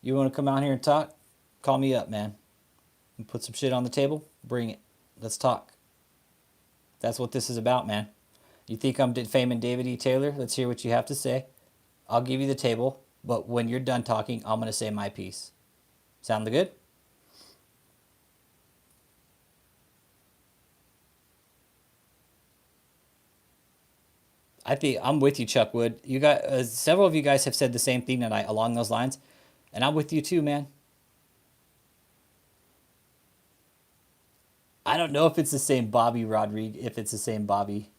You want to come out here and talk? Call me up, man. And put some shit on the table. Bring it. Let's talk. That's what this is about, man. You think I'm defaming David E. Taylor? Let's hear what you have to say. I'll give you the table, but when you're done talking, I'm going to say my piece. Sound good? I think I'm with you, Chuck Wood. You got several of you guys have said the same thing tonight along those lines, and I'm with you too, man. I don't know if it's the same Bobby Rodriguez. If it's the same Bobby.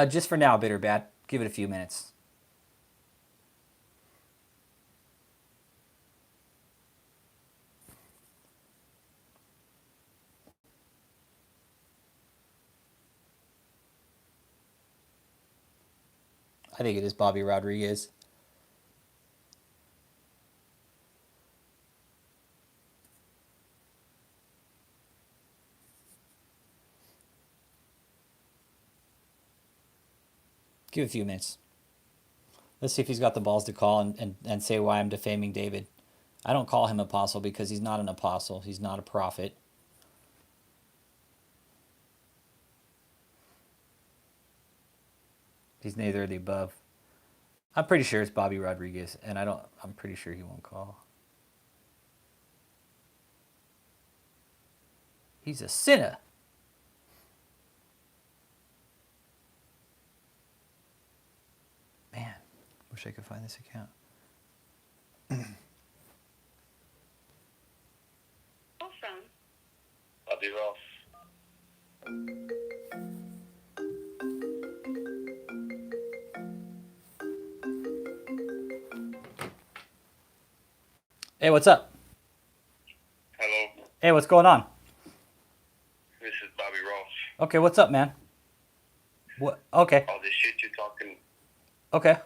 Just for now, bitter bad. Give it a few minutes. I think it is Bobby Rodriguez. Give it a few minutes. Let's see if he's got the balls to call and say why I'm defaming David. I don't call him apostle because he's not an apostle. He's not a prophet. He's neither of the above. I'm pretty sure it's Bobby Rodriguez, and I'm pretty sure he won't call. He's a sinner. Man, wish I could find this account. Phone. Bobby Ross. Hey, what's up? Hello. Hey, what's going on? This is Bobby Ross. Okay, what's up, man? What? Okay. All this shit you're talking. Okay.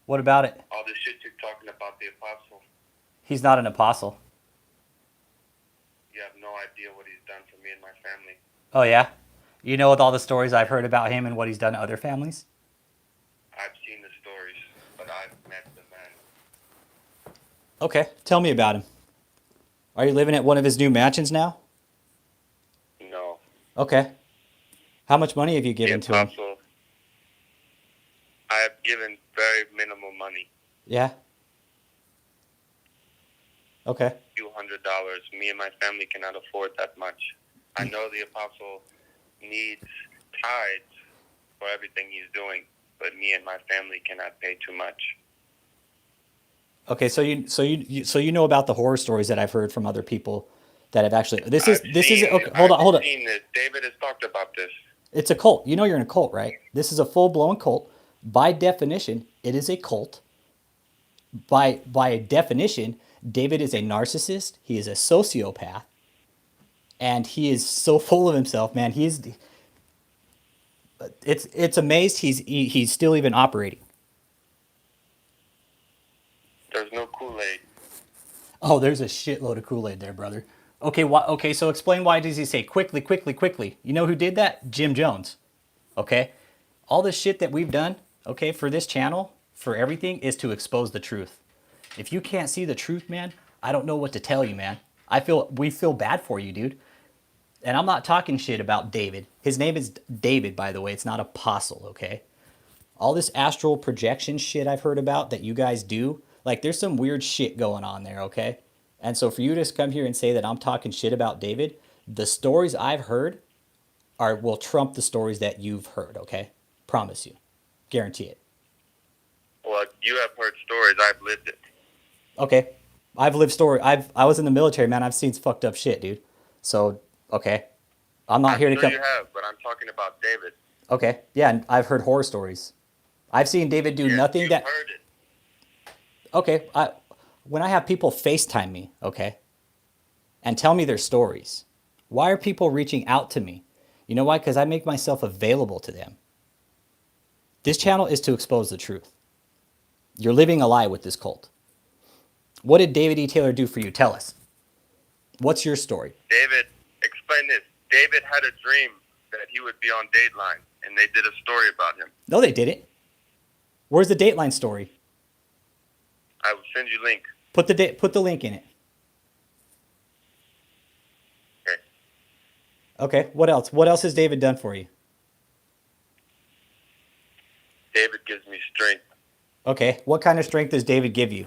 What about it? All this shit you're talking about the apostle. He's not an apostle. You have no idea what he's done for me and my family. Oh, yeah? You know, with all the stories I've heard about him and what he's done to other families? I've seen the stories, but I've met the man. Okay, tell me about him. Are you living at one of his new mansions now? No. Okay. How much money have you given to him? I have given very minimal money. Yeah? Okay. $200. Me and my family cannot afford that much. I know the apostle needs tithes for everything he's doing, but me and my family cannot pay too much. Okay, so you know about the horror stories that I've heard from other people that have actually okay, hold on. David has talked about this. It's a cult. You know you're in a cult, right? This is a full-blown cult. By definition, it is a cult. By definition, David is a narcissist. He is a sociopath. And he is so full of himself, man. It's amazed he's still even operating. There's no Kool-Aid. Oh, there's a shitload of Kool-Aid there, brother. Okay, okay, so explain why does he say quickly, quickly, quickly? You know who did that? Jim Jones. Okay? All this shit that we've done, okay, for this channel, for everything, is to expose the truth. If you can't see the truth, man, I don't know what to tell you, man. We feel bad for you, dude. And I'm not talking shit about David. His name is David, by the way. It's not apostle, okay? All this astral projection shit I've heard about that you guys do, like there's some weird shit going on there, okay? And so for you to come here and say that I'm talking shit about David, the stories I've heard will trump the stories that you've heard, okay? Promise you. Guarantee it. Well, you have heard stories. I've lived it. Okay. I've lived story. I was in the military, man. I've seen fucked up shit, dude. So, okay. I'm not here to come. You have, but I'm talking about David. Okay. Yeah, and I've heard horror stories. I've seen David do nothing that. Heard it. Okay. When I have people FaceTime me, okay, and tell me their stories, why are people reaching out to me? You know why? Because I make myself available to them. This channel is to expose the truth. You're living a lie with this cult. What did David E. Taylor do for you? Tell us. What's your story? David, explain this. David had a dream that he would be on Dateline, and they did a story about him. No, they didn't. Where's the Dateline story? I will send you a link. Put the link in it. Okay. Okay, what else? What else has David done for you? David gives me strength. Okay, what kind of strength does David give you?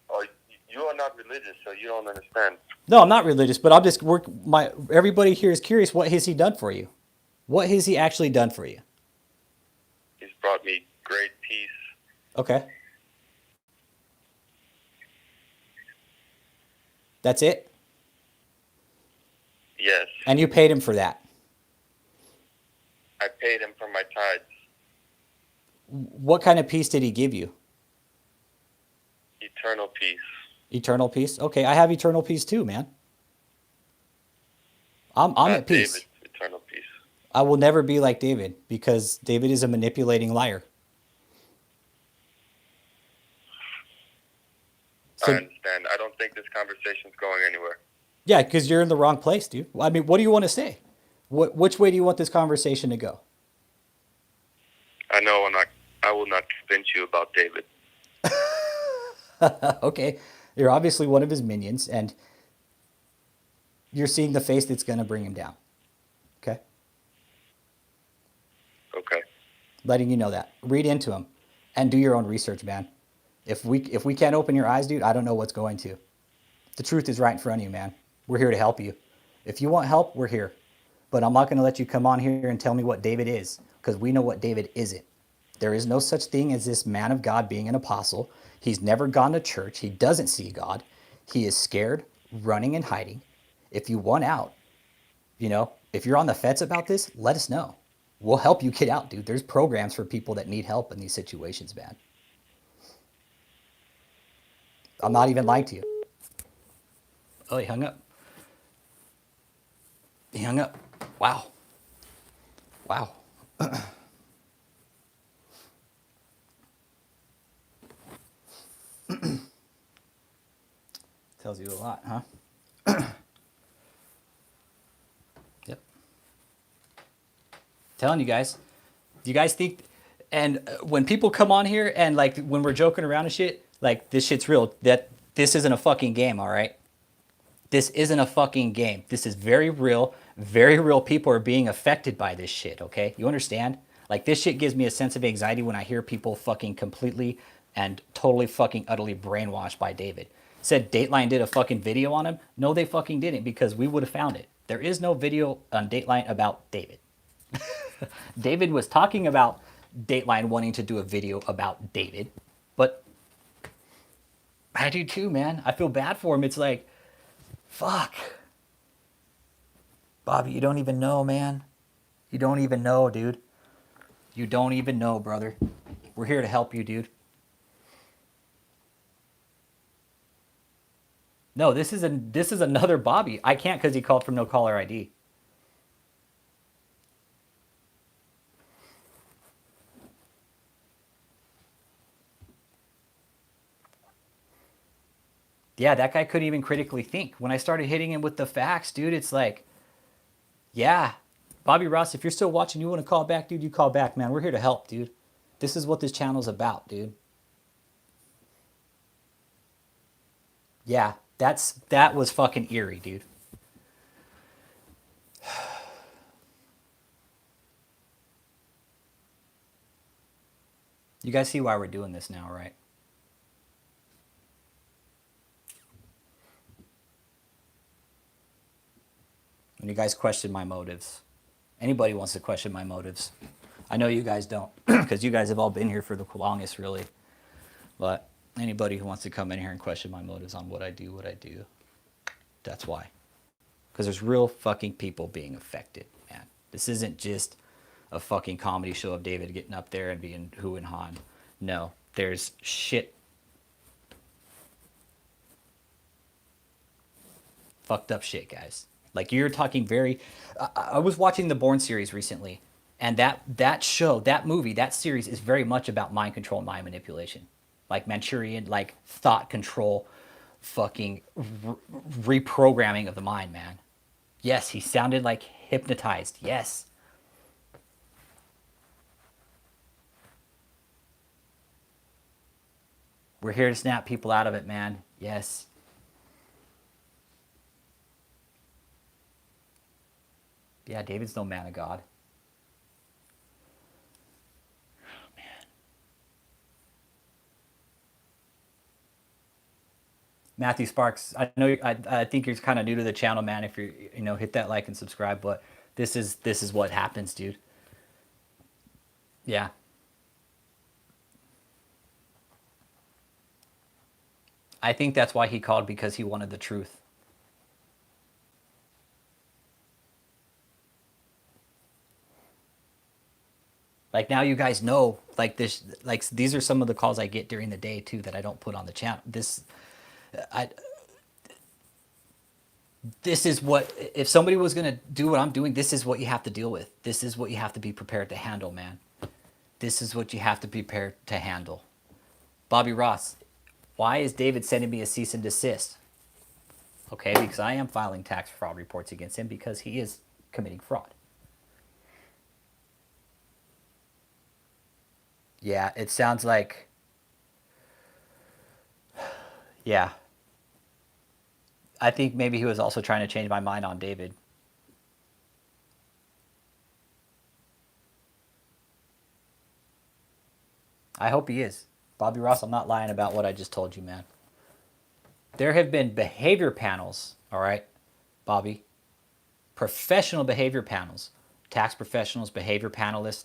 Oh, you are not religious, so you don't understand. No, I'm not religious, but I'm just everybody here is curious. What has he done for you? What has he actually done for you? He's brought me great peace. Okay. That's it? Yes. And you paid him for that? I paid him for my tithes. What kind of peace did he give you? Eternal peace. Eternal peace? Okay, I have eternal peace too, man. I'm at peace. David's eternal peace. I will never be like David because David is a manipulating liar. I So understand. I don't think this conversation's going anywhere. yeah, because you're in the wrong place, dude. I mean, what do you want to say? Which way do you want this conversation to go? I know I will not convince you about David. Okay, you're obviously one of his minions, and you're seeing the face that's going to bring him down. Okay, Okay. letting you know that. Read into him, and do your own research, man. If we can't open your eyes, dude, I don't know what's going to. The truth is right in front of you, man. We're here to help you. If you want help, we're here. But I'm not going to let you come on here and tell me what David is, because we know what David isn't. There is no such thing as this man of God being an apostle. He's never gone to church. He doesn't see God. He is scared, running and hiding. If you want out, if you're on the fence about this, let us know. We'll help you get out, dude. There's programs for people that need help in these situations, man. I'm not even lying to you. Oh, he hung up. He hung up. Wow. Wow. Tells you a lot, huh? Yep. Telling you guys. Do you guys think? And when people come on here and like when we're joking around and shit, like this shit's real. That this isn't a fucking game, all right? This isn't a fucking game. This is very real. Very real people are being affected by this shit, okay? You understand? Like this shit gives me a sense of anxiety when I hear people fucking completely and totally fucking utterly brainwashed by David. Said Dateline did a fucking video on him. No, they fucking didn't because we would have found it. There is no video on Dateline about David. David was talking about Dateline wanting to do a video about David, but I do too, man. I feel bad for him. It's like, fuck. Bobby, you don't even know, man. You don't even know, dude. You don't even know, brother. We're here to help you, dude. No, this is another Bobby. I can't because he called from no caller ID. Yeah, that guy couldn't even critically think. When I started hitting him with the facts, dude, it's like, yeah, Bobby Ross, if you're still watching, you want to call back, dude, you call back, man. We're here to help, dude. This is what this channel's about, dude. Yeah, that was fucking eerie, dude. You guys see why we're doing this now, right? When you guys question my motives. Anybody wants to question my motives. I know you guys don't, because you guys have all been here for the longest, really. But anybody who wants to come in here and question my motives on what I do, that's why. Because there's real fucking people being affected, man. This isn't just a fucking comedy show of David getting up there and being who and Han. No, there's shit. Fucked up shit, guys. Like you're talking very. I was watching the Bourne series recently, and that show, that movie, that series is very much about mind control and mind manipulation, like Manchurian, like thought control, fucking reprogramming of the mind, man. Yes, he sounded like hypnotized. Yes. We're here to snap people out of it, man. Yes. Yeah, David's no man of God. Matthew Sparks, I know I think you're kind of new to the channel, man. If you're hit that like and subscribe, but this is what happens, dude. Yeah. I think that's why he called, because he wanted the truth. Like now you guys know, like this, like these are some of the calls I get during the day too that I don't put on the channel. This is what, if somebody was going to do what I'm doing, this is what you have to deal with. This is what you have to be prepared to handle, man. This is what you have to be prepared to handle. Bobby Ross, why is David sending me a cease and desist? Okay, because I am filing tax fraud reports against him because he is committing fraud. Yeah, it sounds like, yeah. I think maybe he was also trying to change my mind on David. I hope he is. Bobby Ross, I'm not lying about what I just told you, man. There have been behavior panels, all right, Bobby? Professional behavior panels, tax professionals, behavior panelists,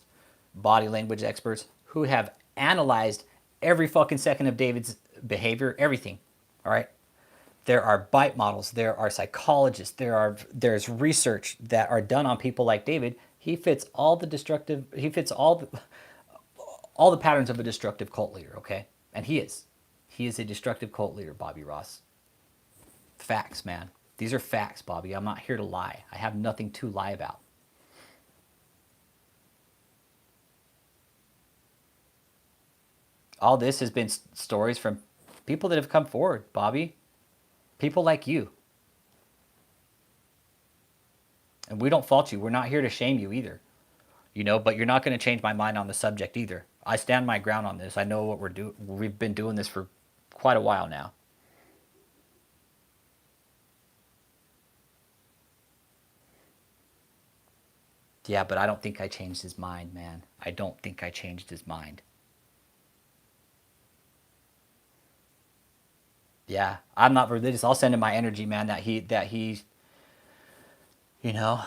body language experts who have analyzed every fucking second of David's behavior, everything, all right? There are bite models, there are psychologists, there's research that are done on people like David. He fits all the destructive, he fits all the patterns of a destructive cult leader, okay? And he is. He is a destructive cult leader, Bobby Ross. Facts, man. These are facts, Bobby. I'm not here to lie. I have nothing to lie about. All this has been stories from people that have come forward, Bobby. People like you. And we don't fault you. We're not here to shame you either. You know, but you're not going to change my mind on the subject either. I stand my ground on this. I know what we're doing. We've been doing this for quite a while now. Yeah, but I don't think I changed his mind, man. I don't think I changed his mind. Yeah, I'm not religious. I'll send him my energy, man. That he, you know.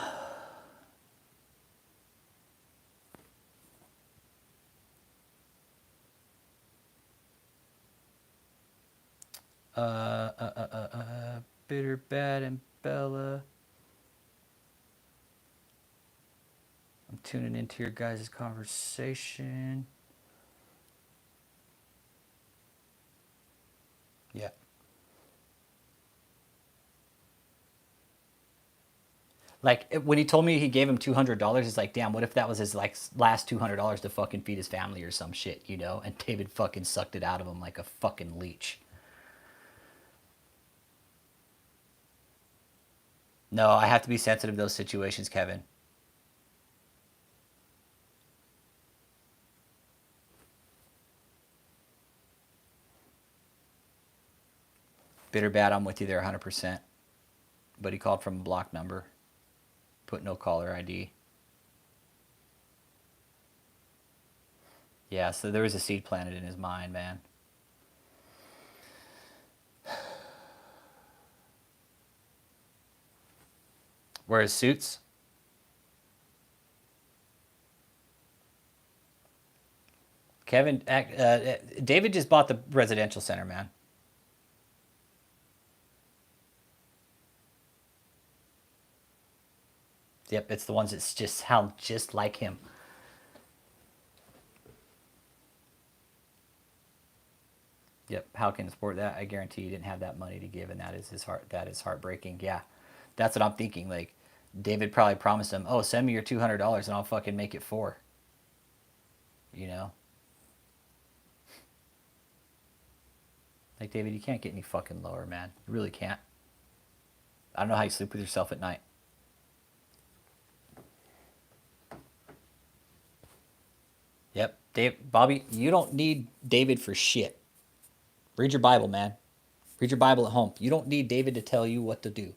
Bitter, bad, and Bella. I'm tuning into your guys' conversation. Yeah. Like when he told me he gave him $200, it's like, damn, what if that was his like last $200 to fucking feed his family or some shit, you know? And David fucking sucked it out of him like a fucking leech. No, I have to be sensitive to those situations, Kevin. Bitter bad, I'm with you there 100%. But he called from a block number. Put no caller ID. Yeah, so there was a seed planted in his mind, man. Whereas Suits, David just bought the residential center, man. Yep, it's the ones that just sound just like him. Yep, how can support that? I guarantee you didn't have that money to give, and that is his heart. That is heartbreaking. Yeah, that's what I'm thinking. Like, David probably promised him, "Oh, send me your $200 and I'll fucking make it 4." You know, like David, you can't get any fucking lower, man. You really can't. I don't know how you sleep with yourself at night. Yep, Dave, Bobby, you don't need David for shit. Read your Bible, man. Read your Bible at home. You don't need David to tell you what to do.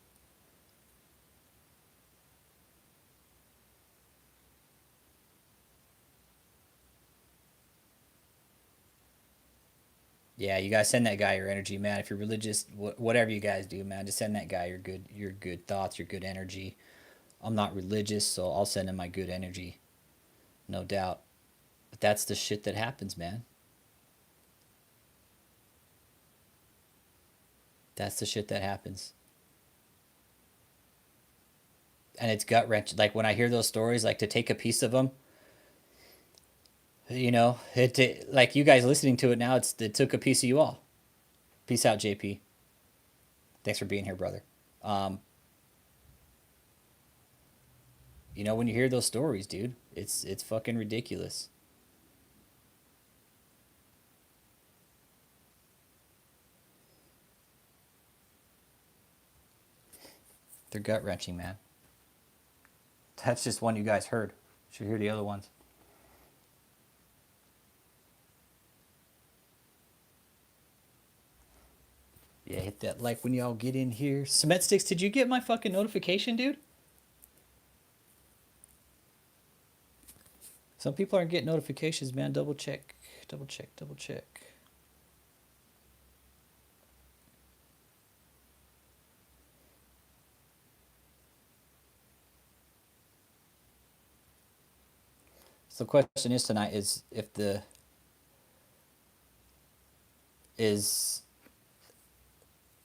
Yeah, you guys send that guy your energy, man. If you're religious, whatever you guys do, man, just send that guy your good thoughts, your good energy. I'm not religious, so I'll send him my good energy, no doubt. But that's the shit that happens, man. That's the shit that happens. And it's gut wrenching. Like when I hear those stories, like to take a piece of them, you know, like you guys listening to it now, it took a piece of you all. Peace out, JP. Thanks for being here, brother. You know, when you hear those stories, dude, it's fucking ridiculous. They're gut wrenching, man. That's just one you guys heard. You should hear the other ones. Yeah, hit that like when y'all get in here. Cement Sticks, did you get my fucking notification, dude? Some people aren't getting notifications, man. Double check. Double check. Double check. So the question is tonight is if the is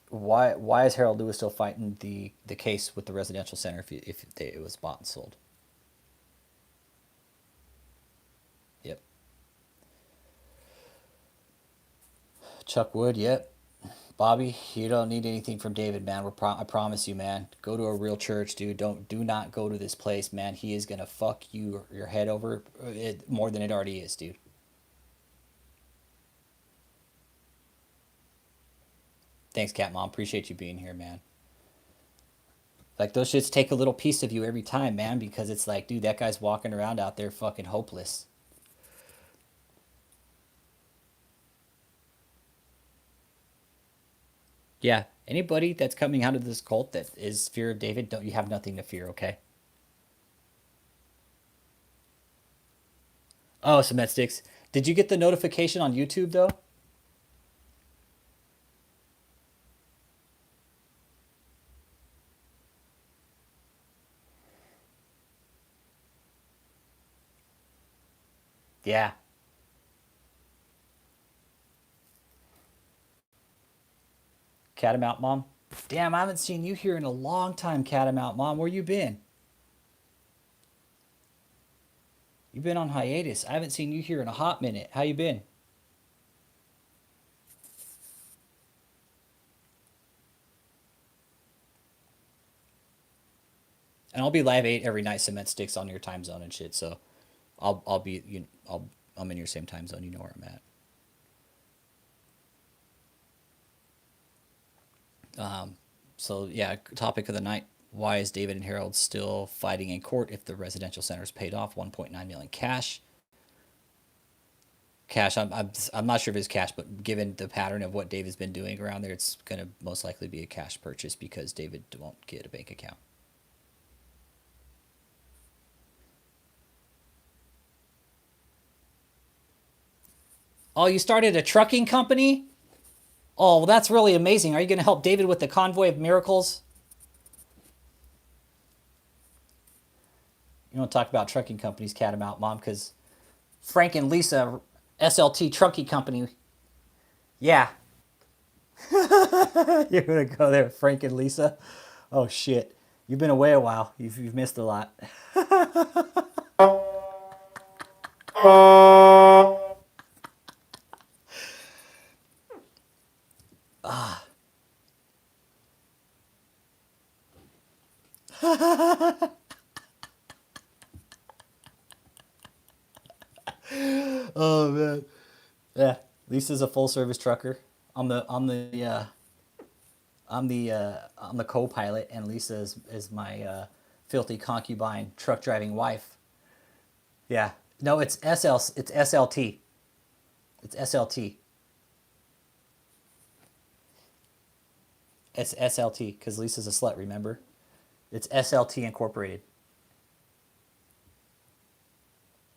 why is Harold Lewis still fighting the case with the residential center if it was bought and sold? Yep. Chuck Wood. Yep. Bobby, you don't need anything from David, man. I promise you, man. Go to a real church, dude. Do not go to this place, man. He is gonna fuck your head over more than it already is, dude. Thanks, Cat Mom. Appreciate you being here, man. Like those shits take a little piece of you every time, man, because it's like, dude, that guy's walking around out there fucking hopeless. Yeah. Anybody that's coming out of this cult that is fear of David, don't you have nothing to fear, okay? Oh, Cement Sticks. Did you get the notification on YouTube though? Yeah. Catamount Mom. Damn, I haven't seen you here in a long time, Catamount Mom. Where you been? You've been on hiatus. I haven't seen you here in a hot minute. How you been? And I'll be live 8 every night, Cement Sticks, on your time zone and shit. So I'll be I'm in your same time zone. You know where I'm at. So yeah, topic of the night: why is David and Harold still fighting in court if the residential center is paid off? 1.9 million cash. Cash. I'm not sure if it's cash, but given the pattern of what David's been doing around there, it's gonna most likely be a cash purchase because David won't get a bank account. Oh, you started a trucking company? Oh, well, that's really amazing. Are you going to help David with the convoy of miracles? You want to talk about trucking companies, Catamount Mom, because Frank and Lisa, SLT Trucking Company. Yeah. You're going to go there, Frank and Lisa? Oh, shit. You've been away a while. You've missed a lot. Oh, man. Yeah. Lisa's a full service trucker. I'm the co-pilot, and Lisa is my filthy concubine truck driving wife. Yeah. No, it's SL. It's SLT. It's SLT. It's SLT because Lisa's a slut. Remember? It's SLT Incorporated.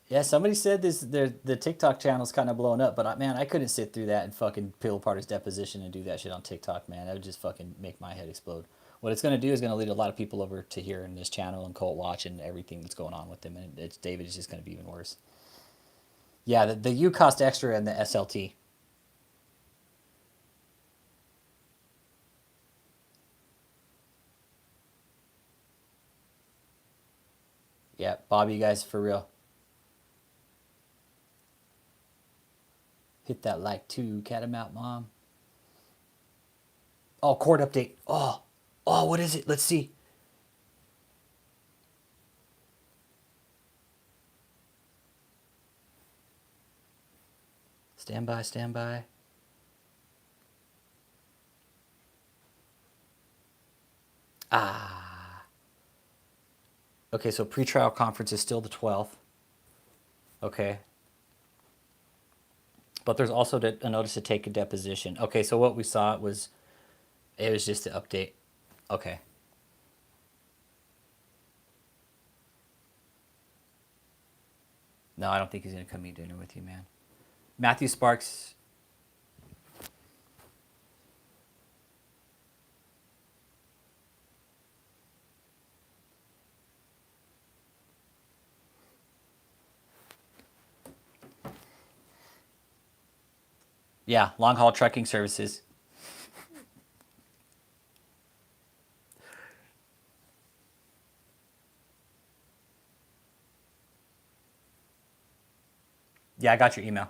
Yeah, somebody said the TikTok channel's kind of blowing up, but man, I couldn't sit through that and fucking peel apart his deposition and do that shit on TikTok, man. That would just fucking make my head explode. What it's gonna do is gonna lead a lot of people over to here in this channel and cult watch and everything that's going on with him, and David is just gonna be even worse. Yeah, the U cost extra and the SLT. Yeah, Bobby, you guys for real. Hit that like too, Catamount Mom. Oh, court update. Oh, what is it? Let's see. Stand by, stand by. Ah. Okay, so pretrial conference is still the 12th. Okay. But there's also a notice to take a deposition. Okay, so what we saw it was just to update. Okay. No, I don't think he's gonna come eat dinner with you, man. Matthew Sparks. Yeah, long haul trucking services. Yeah, I got your email.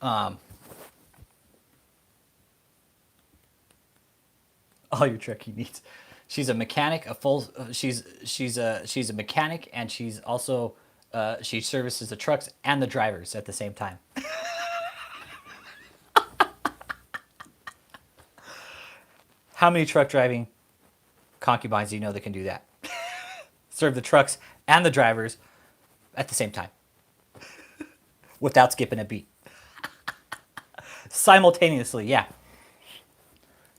Um, all your trucking needs. She's a mechanic, a full. She's a mechanic, and she's also she services the trucks and the drivers at the same time. How many truck driving concubines do you know that can do that? Serve the trucks and the drivers at the same time without skipping a beat. Simultaneously, yeah.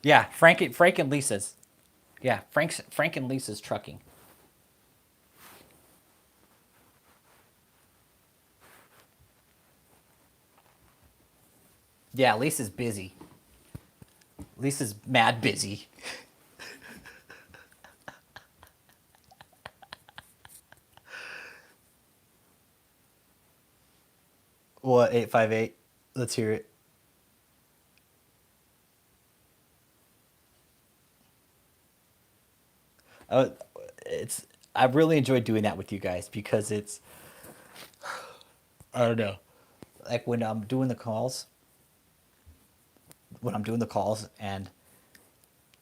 Yeah, Frank and Lisa's. Yeah, Frank and Lisa's trucking. Yeah, Lisa's busy. Lisa's mad busy. What, 858? Let's hear it. Uh, it's I really enjoy doing that with you guys because it's I don't know. Like when I'm doing the calls and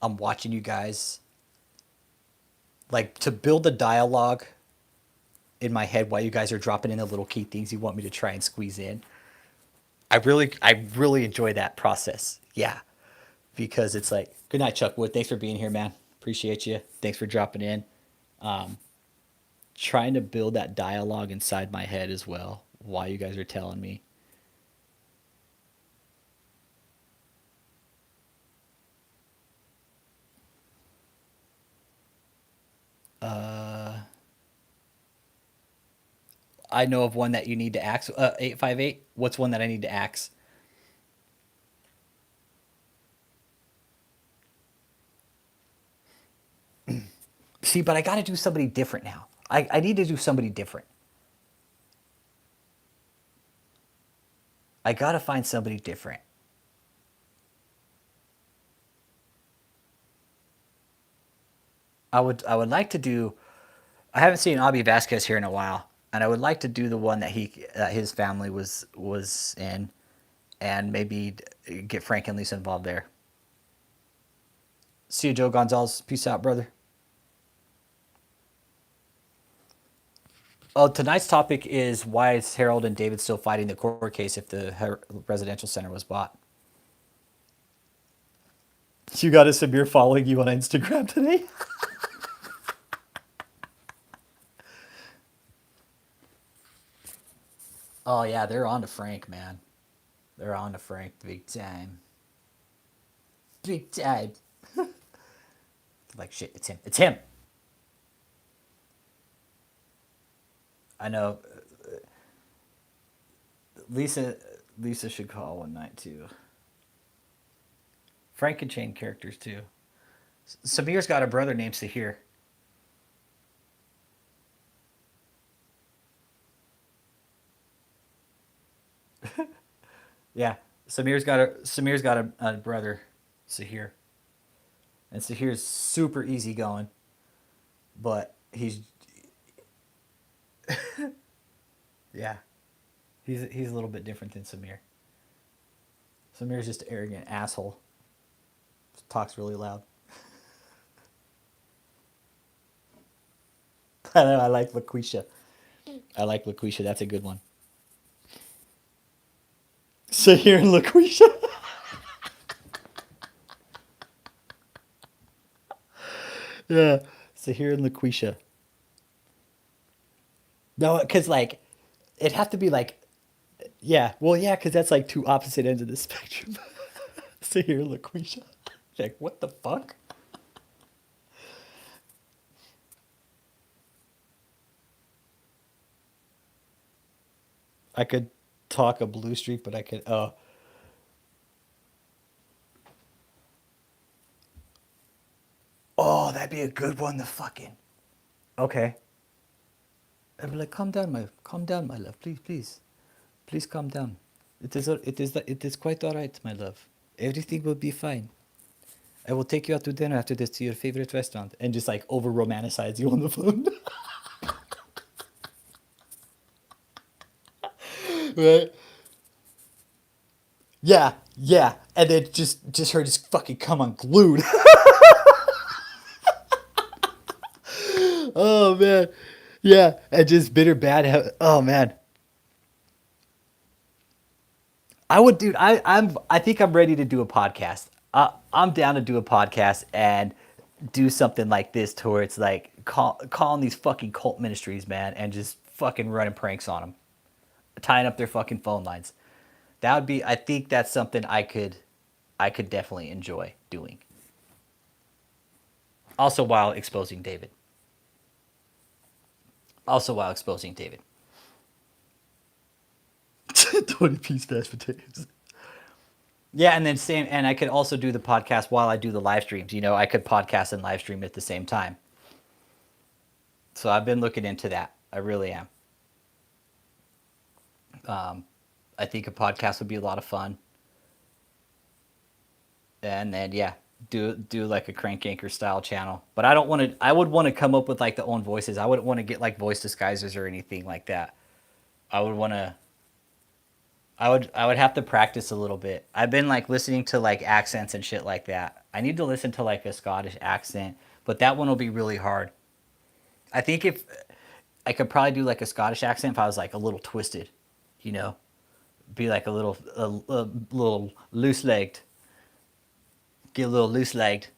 I'm watching you guys like to build the dialogue in my head while you guys are dropping in the little key things you want me to try and squeeze in. I really enjoy that process. Yeah. Because it's like, good night, Chuck Wood. Thanks for being here, man. Appreciate you. Thanks for dropping in. Trying to build that dialogue inside my head as well while you guys are telling me. I know of one that you need to axe. 858. What's one that I need to axe? See, but I got to do somebody different now. I need to do somebody different. I got to find somebody different. I would like to do. I haven't seen Abby Vasquez here in a while, and I would like to do the one that his family was in, and maybe get Frank and Lisa involved there. See you, Joe Gonzalez. Peace out, brother. Oh, tonight's topic is why is Harold and David still fighting the court case if the residential center was bought? You got a Samir following you on Instagram today? Oh yeah, they're on to Frank, man. They're on to Frank big time. Big time. Like shit, it's him. It's him. I know. Lisa Lisa should call one night too. Frank can chain characters too. Samir's got a brother named Sahir. Yeah, Samir's got a brother, Sahir, and Sahir's super easygoing, but yeah, he's a little bit different than Samir. Samir's just an arrogant asshole. Talks really loud. I know. I like LaQuisha. I like LaQuisha. That's a good one. Sahir and LaQuisha. Yeah. Sahir and LaQuisha. No, because like it'd have to be like, yeah. Well, yeah, because that's like two opposite ends of the spectrum. Sahir and LaQuisha. Like, what the fuck? I could talk a blue streak, but I could. Oh, that'd be a good one. The fucking. Okay. I'd be like, calm down, my love. Please, please, please, calm down. It is quite all right, my love. Everything will be fine. I will take you out to dinner after this to your favorite restaurant, and just like over romanticize you on the phone. Right? Yeah, yeah, and then just her just fucking come unglued. Oh man, yeah, and just bitter bad. Oh man, I would, dude. I think I'm ready to do a podcast. I'm down to do a podcast and do something like this, towards like calling these fucking cult ministries, man, and just fucking running pranks on them, tying up their fucking phone lines. That would be. I think that's something I could definitely enjoy doing. Also, while exposing David. Also, while exposing David. 20-piece mashed potatoes. Yeah, and then same, and I could also do the podcast while I do the live streams. I could podcast and live stream at the same time. So I've been looking into that. I really am. I think a podcast would be a lot of fun. And then yeah, do like a crank anchor style channel. But I don't want to. I would want to come up with like the own voices. I wouldn't want to get like voice disguisers or anything like that. I would want to. I would have to practice a little bit. I've been like listening to like accents and shit like that. I need to listen to like a Scottish accent, but that one will be really hard. I think if I could probably do like a Scottish accent if I was like a little twisted, you know, be like a little loose legged, get a little loose legged.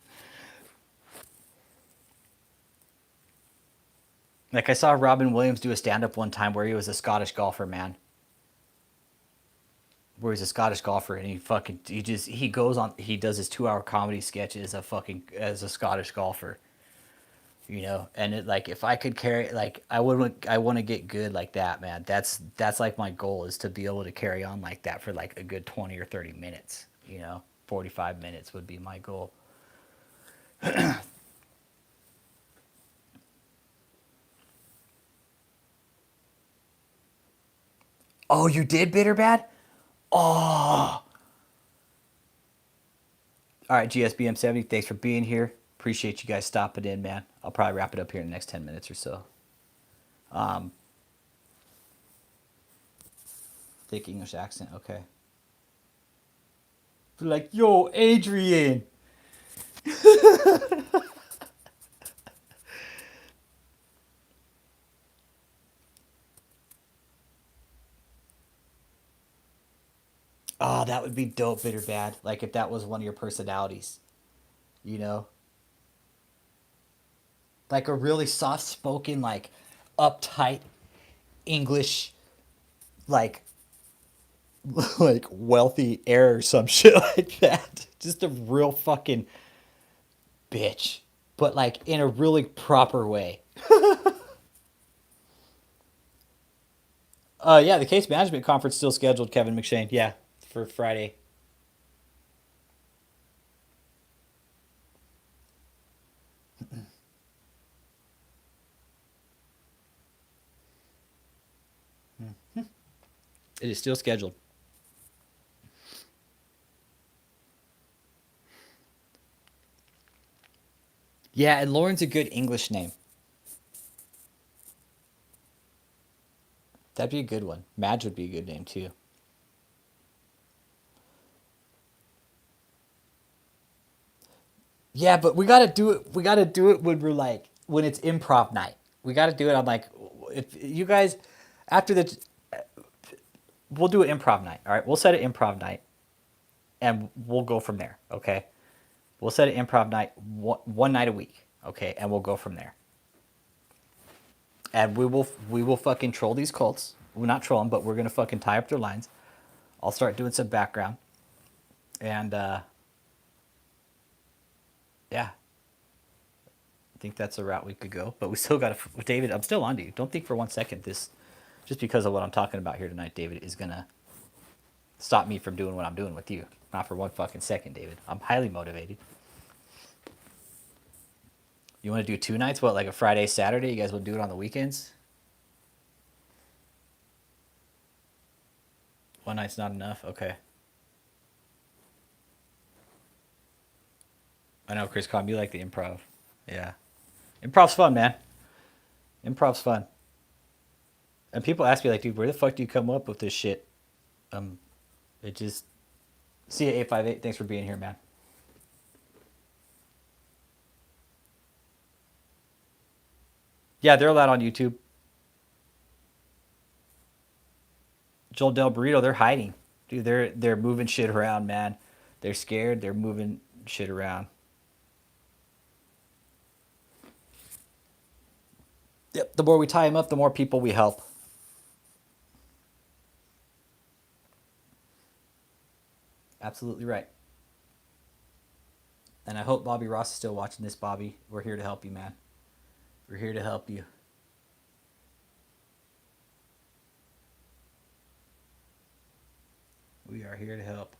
Like I saw Robin Williams do a stand up one time where he was a Scottish golfer, man. Where he's a Scottish golfer and he goes on, he does his 2 hour comedy sketch as a Scottish golfer. And it, like, if I could carry, like, I want to get good like that, man. That's like my goal, is to be able to carry on like that for like a good 20 or 30 minutes. 45 minutes would be my goal. Oh, you did Bitter Bad? Oh. All right, GSBM70, thanks for being here. Appreciate you guys stopping in, man. I'll probably wrap it up here in the next 10 minutes or so. Thick English accent, okay. Like, yo, Adrian. Oh, that would be dope, Bitter Bad. Like if that was one of your personalities, you know? Like a really soft spoken, like uptight English, like like wealthy heir or some shit like that. Just a real fucking bitch. But like in a really proper way. Yeah, the case management conference still scheduled, Kevin McShane. Yeah, for Friday. It is still scheduled. Yeah, and Lauren's a good English name. That'd be a good one. Madge would be a good name too. Yeah, but we gotta do it. We gotta do it when it's improv night. We gotta do it on like, if you guys, After the, we'll do an improv night. All right, we'll set an improv night, and we'll go from there. Okay, we'll set an improv night one night a week. Okay, and we'll go from there. And we will fucking troll these cults. We're not troll them, but we're gonna fucking tie up their lines. I'll start doing some background, and yeah, I think that's the route we could go. But we still got to, David. I'm still on to you. Don't think for 1 second this, just because of what I'm talking about here tonight, David, is gonna stop me from doing what I'm doing with you. Not for 1 fucking second, David. I'm highly motivated. You want to do 2 nights? What, like a Friday, Saturday? You guys will do it on the weekends? One night's not enough? Okay. I know, Chris Com, you like the improv. Yeah. Improv's fun, man. Improv's fun. And people ask me, like, dude, where the fuck do you come up with this shit? It just... See you, 858. Thanks for being here, man. Yeah, they're allowed on YouTube. Joel Del Burrito, they're hiding. Dude, they're moving shit around, man. They're scared. They're moving shit around. Yep, the more we tie them up, the more people we help. Absolutely right. And I hope Bobby Ross is still watching this, Bobby. We're here to help you, man. We're here to help you. We are here to help.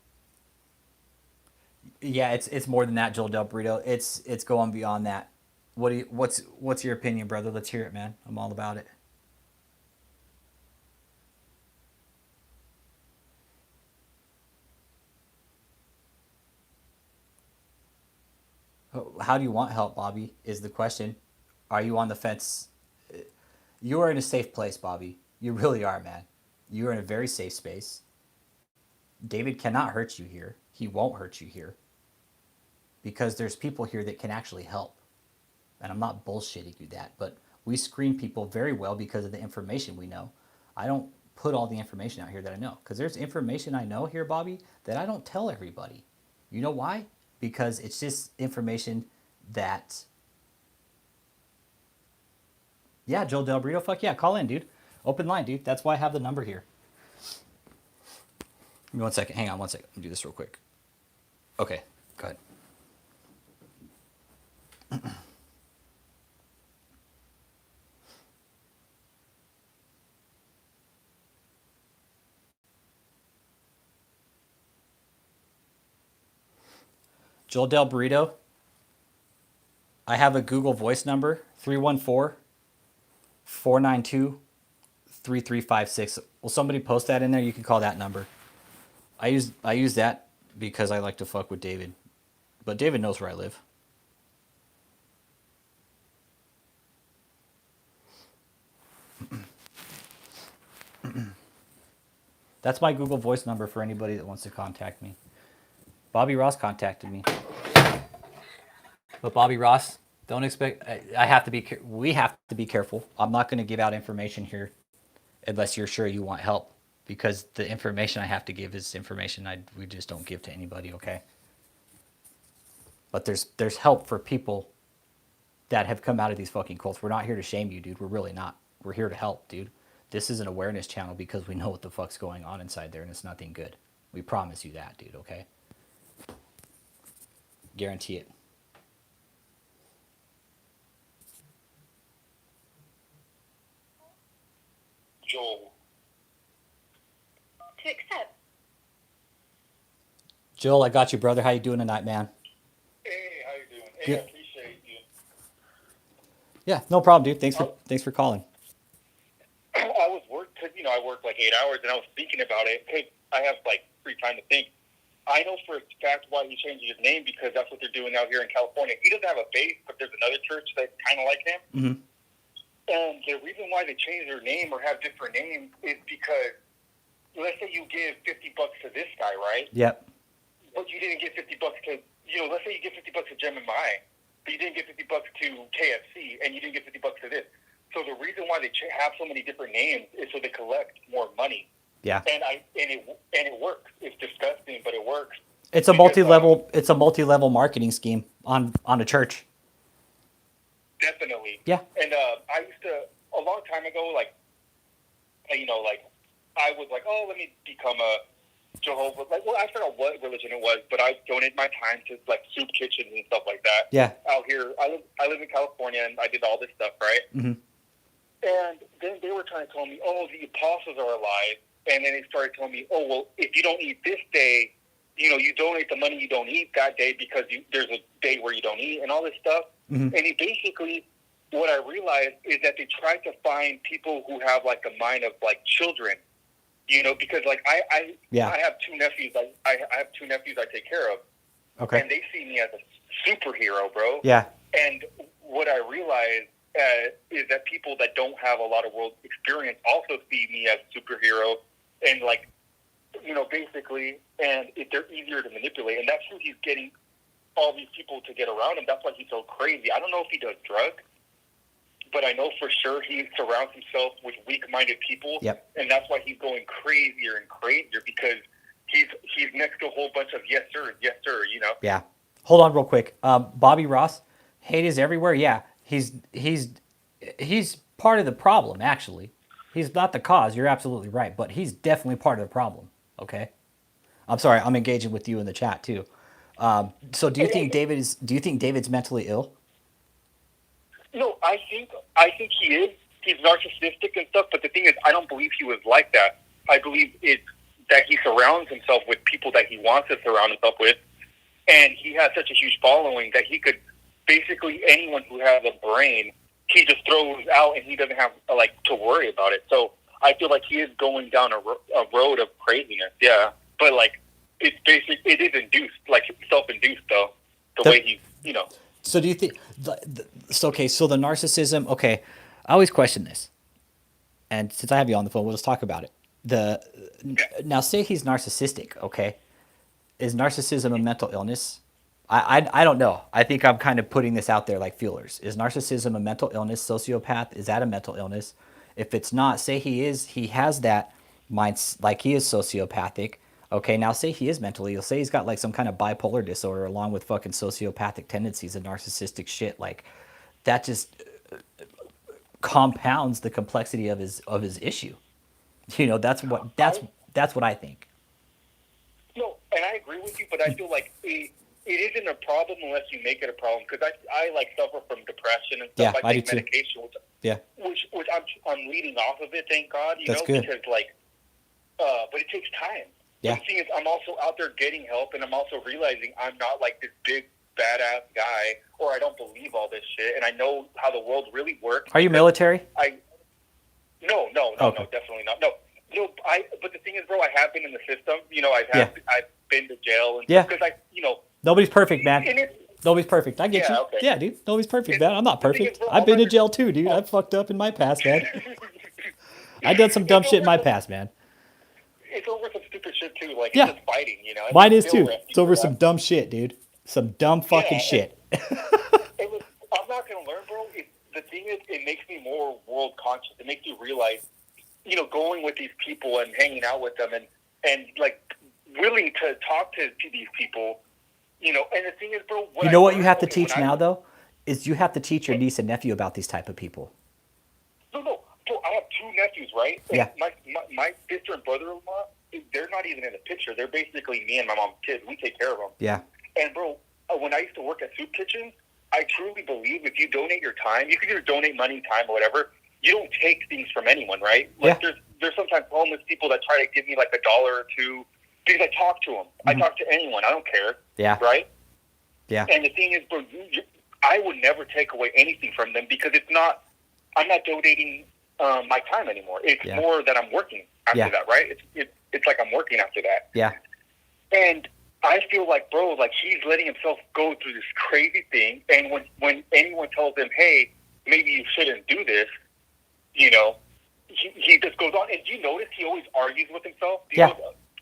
Yeah, it's more than that, Joel Del Burrito. It's going beyond that. What's your opinion, brother? Let's hear it, man. I'm all about it. How do you want help, Bobby? Is the question. Are you on the fence? You are in a safe place, Bobby. You really are, man. You are in a very safe space. David cannot hurt you here. He won't hurt you here because there's people here that can actually help. And I'm not bullshitting you that, but we screen people very well because of the information we know. I don't put all the information out here that I know because there's information I know here, Bobby, that I don't tell everybody. You know why? Because it's just information that, yeah, Joel Del Brito, fuck yeah, call in, dude. Open line, dude. That's why I have the number here. Give me 1 second. Hang on 1 second. Let me do this real quick. Okay, go ahead. Joel Del Burrito, I have a Google Voice number, 314-492-3356. Will somebody post that in there? You can call that number. I use that because I like to fuck with David. But David knows where I live. That's my Google Voice number for anybody that wants to contact me. Bobby Ross contacted me. But Bobby Ross, don't expect. I have to be. We have to be careful. I'm not going to give out information here, unless you're sure you want help, because the information I have to give is information we just don't give to anybody. Okay. But there's help for people that have come out of these fucking cults. We're not here to shame you, dude. We're really not. We're here to help, dude. This is an awareness channel because we know what the fuck's going on inside there, and it's nothing good. We promise you that, dude. Okay. Guarantee it. Joel. To accept. Joel, I got you, brother. How you doing tonight, man? Hey, how you doing? Hey, Good. I appreciate you. Yeah, no problem, dude. Thanks for calling. I was cause I work like 8 hours, and I was thinking about it. Cause I have like free time to think. I know for a fact why he changed his name because that's what they're doing out here in California. He doesn't have a base, but there's another church that's kind of like him. Mm-hmm. And the reason why they change their name or have different names is because, let's say you give $50 to this guy, right? Yep. But you didn't give $50 to, let's say you give $50 to Gem and Mai, but you didn't give $50 to KFC, and you didn't give $50 to this. So the reason why they have so many different names is so they collect more money. Yeah. And it works. It's disgusting, but it works. It's a multi-level. It's a multi-level marketing scheme on a church. Definitely. Yeah. And I used to a long time ago, like, I was like, oh, let me become a Jehovah. Like, well, I forgot what religion it was, but I donated my time to like soup kitchens and stuff like that. Yeah. Out here, I live in California, and I did all this stuff, right? Mm-hmm. And then they were trying to tell me, oh, the apostles are alive. And then they started telling me, oh, well, if you don't eat this day, you donate the money you don't eat that day because there's a day where you don't eat and all this stuff. Mm-hmm. And basically, what I realized is that they try to find people who have like a mind of like children, because like I have two nephews. I have two nephews I take care of. Okay. And they see me as a superhero, bro. Yeah. And what I realized is that people that don't have a lot of world experience also see me as a superhero, and like, basically, and they're easier to manipulate, and that's who he's getting all these people to get around him. That's why he's so crazy. I don't know if he does drugs, but I know for sure he surrounds himself with weak-minded people, Yep. And that's why he's going crazier and crazier because he's next to a whole bunch of yes sir. Yeah. Hold on real quick. Bobby Ross, hate is everywhere. Yeah. He's part of the problem, actually. He's not the cause. You're absolutely right, but he's definitely part of the problem. Okay. I'm sorry. I'm engaging with you in the chat too. So do you think David's mentally ill? No, I think he is. He's narcissistic and stuff, but the thing is, I don't believe he was like that. I believe it's that he surrounds himself with people that he wants to surround himself with, and he has such a huge following that he could basically anyone who has a brain, he just throws out, and he doesn't have to worry about it. So I feel like he is going down a road of craziness. Yeah, but it is induced, self-induced though. The way he, So do you think? Okay, so the narcissism. Okay, I always question this, and since I have you on the phone, we'll just talk about it. Now, say he's narcissistic. Okay, is narcissism a mental illness? I don't know. I think I'm kind of putting this out there like feelers. Is narcissism a mental illness? Sociopath, is that a mental illness? If it's not, say he has that mind, like he is sociopathic. Okay, now say he is mentally ill. Say he's got like some kind of bipolar disorder along with fucking sociopathic tendencies and narcissistic shit. Like that just compounds the complexity of his issue. That's what I think. No, and I agree with you, but I feel like it isn't a problem unless you make it a problem. Because I suffer from depression and stuff. Yeah, I do too. Medication, which I'm leading off of it. Thank God, That's good. Because but it takes time. Yeah. The thing is, I'm also out there getting help, and I'm also realizing I'm not like this big badass guy, or I don't believe all this shit, and I know how the world really works. Are you military? No, definitely not. No. But the thing is, bro, I have been in the system. I've been to jail, and because nobody's perfect, man. Nobody's perfect. I get you. Okay. Yeah, dude. Nobody's perfect, man. I'm not perfect. I've been to jail too, dude. I've fucked up in my past, man. I done some dumb shit in my past, man. It's over some stupid shit too. It's Yeah. just fighting, Mine is too. It's over some dumb shit, dude. Some dumb fucking shit. I'm not gonna learn, bro. The thing is, it makes me more world conscious. It makes you realize, going with these people and hanging out with them and willing to talk to these people, And the thing is, bro, what you have to teach now though, is you have to teach your niece and nephew about these type of people. No. So I have two nephews, right? Yeah. My sister and brother-in-law, they're not even in the picture. They're basically me and my mom's kids. We take care of them. Yeah. And bro, when I used to work at soup kitchens, I truly believe if you donate your time, you can either donate money, time, or whatever. You don't take things from anyone, right? There's sometimes homeless people that try to give me $1 or $2 because I talk to them. Mm-hmm. I talk to anyone. I don't care. Yeah. Right? Yeah. And the thing is, bro, I would never take away anything from them because I'm not donating my time anymore. It's more that I'm working after that, right? It's like I'm working after that. Yeah. And I feel like, bro, he's letting himself go through this crazy thing. And when anyone tells him, hey, maybe you shouldn't do this, he just goes on. And do you notice he always argues with himself?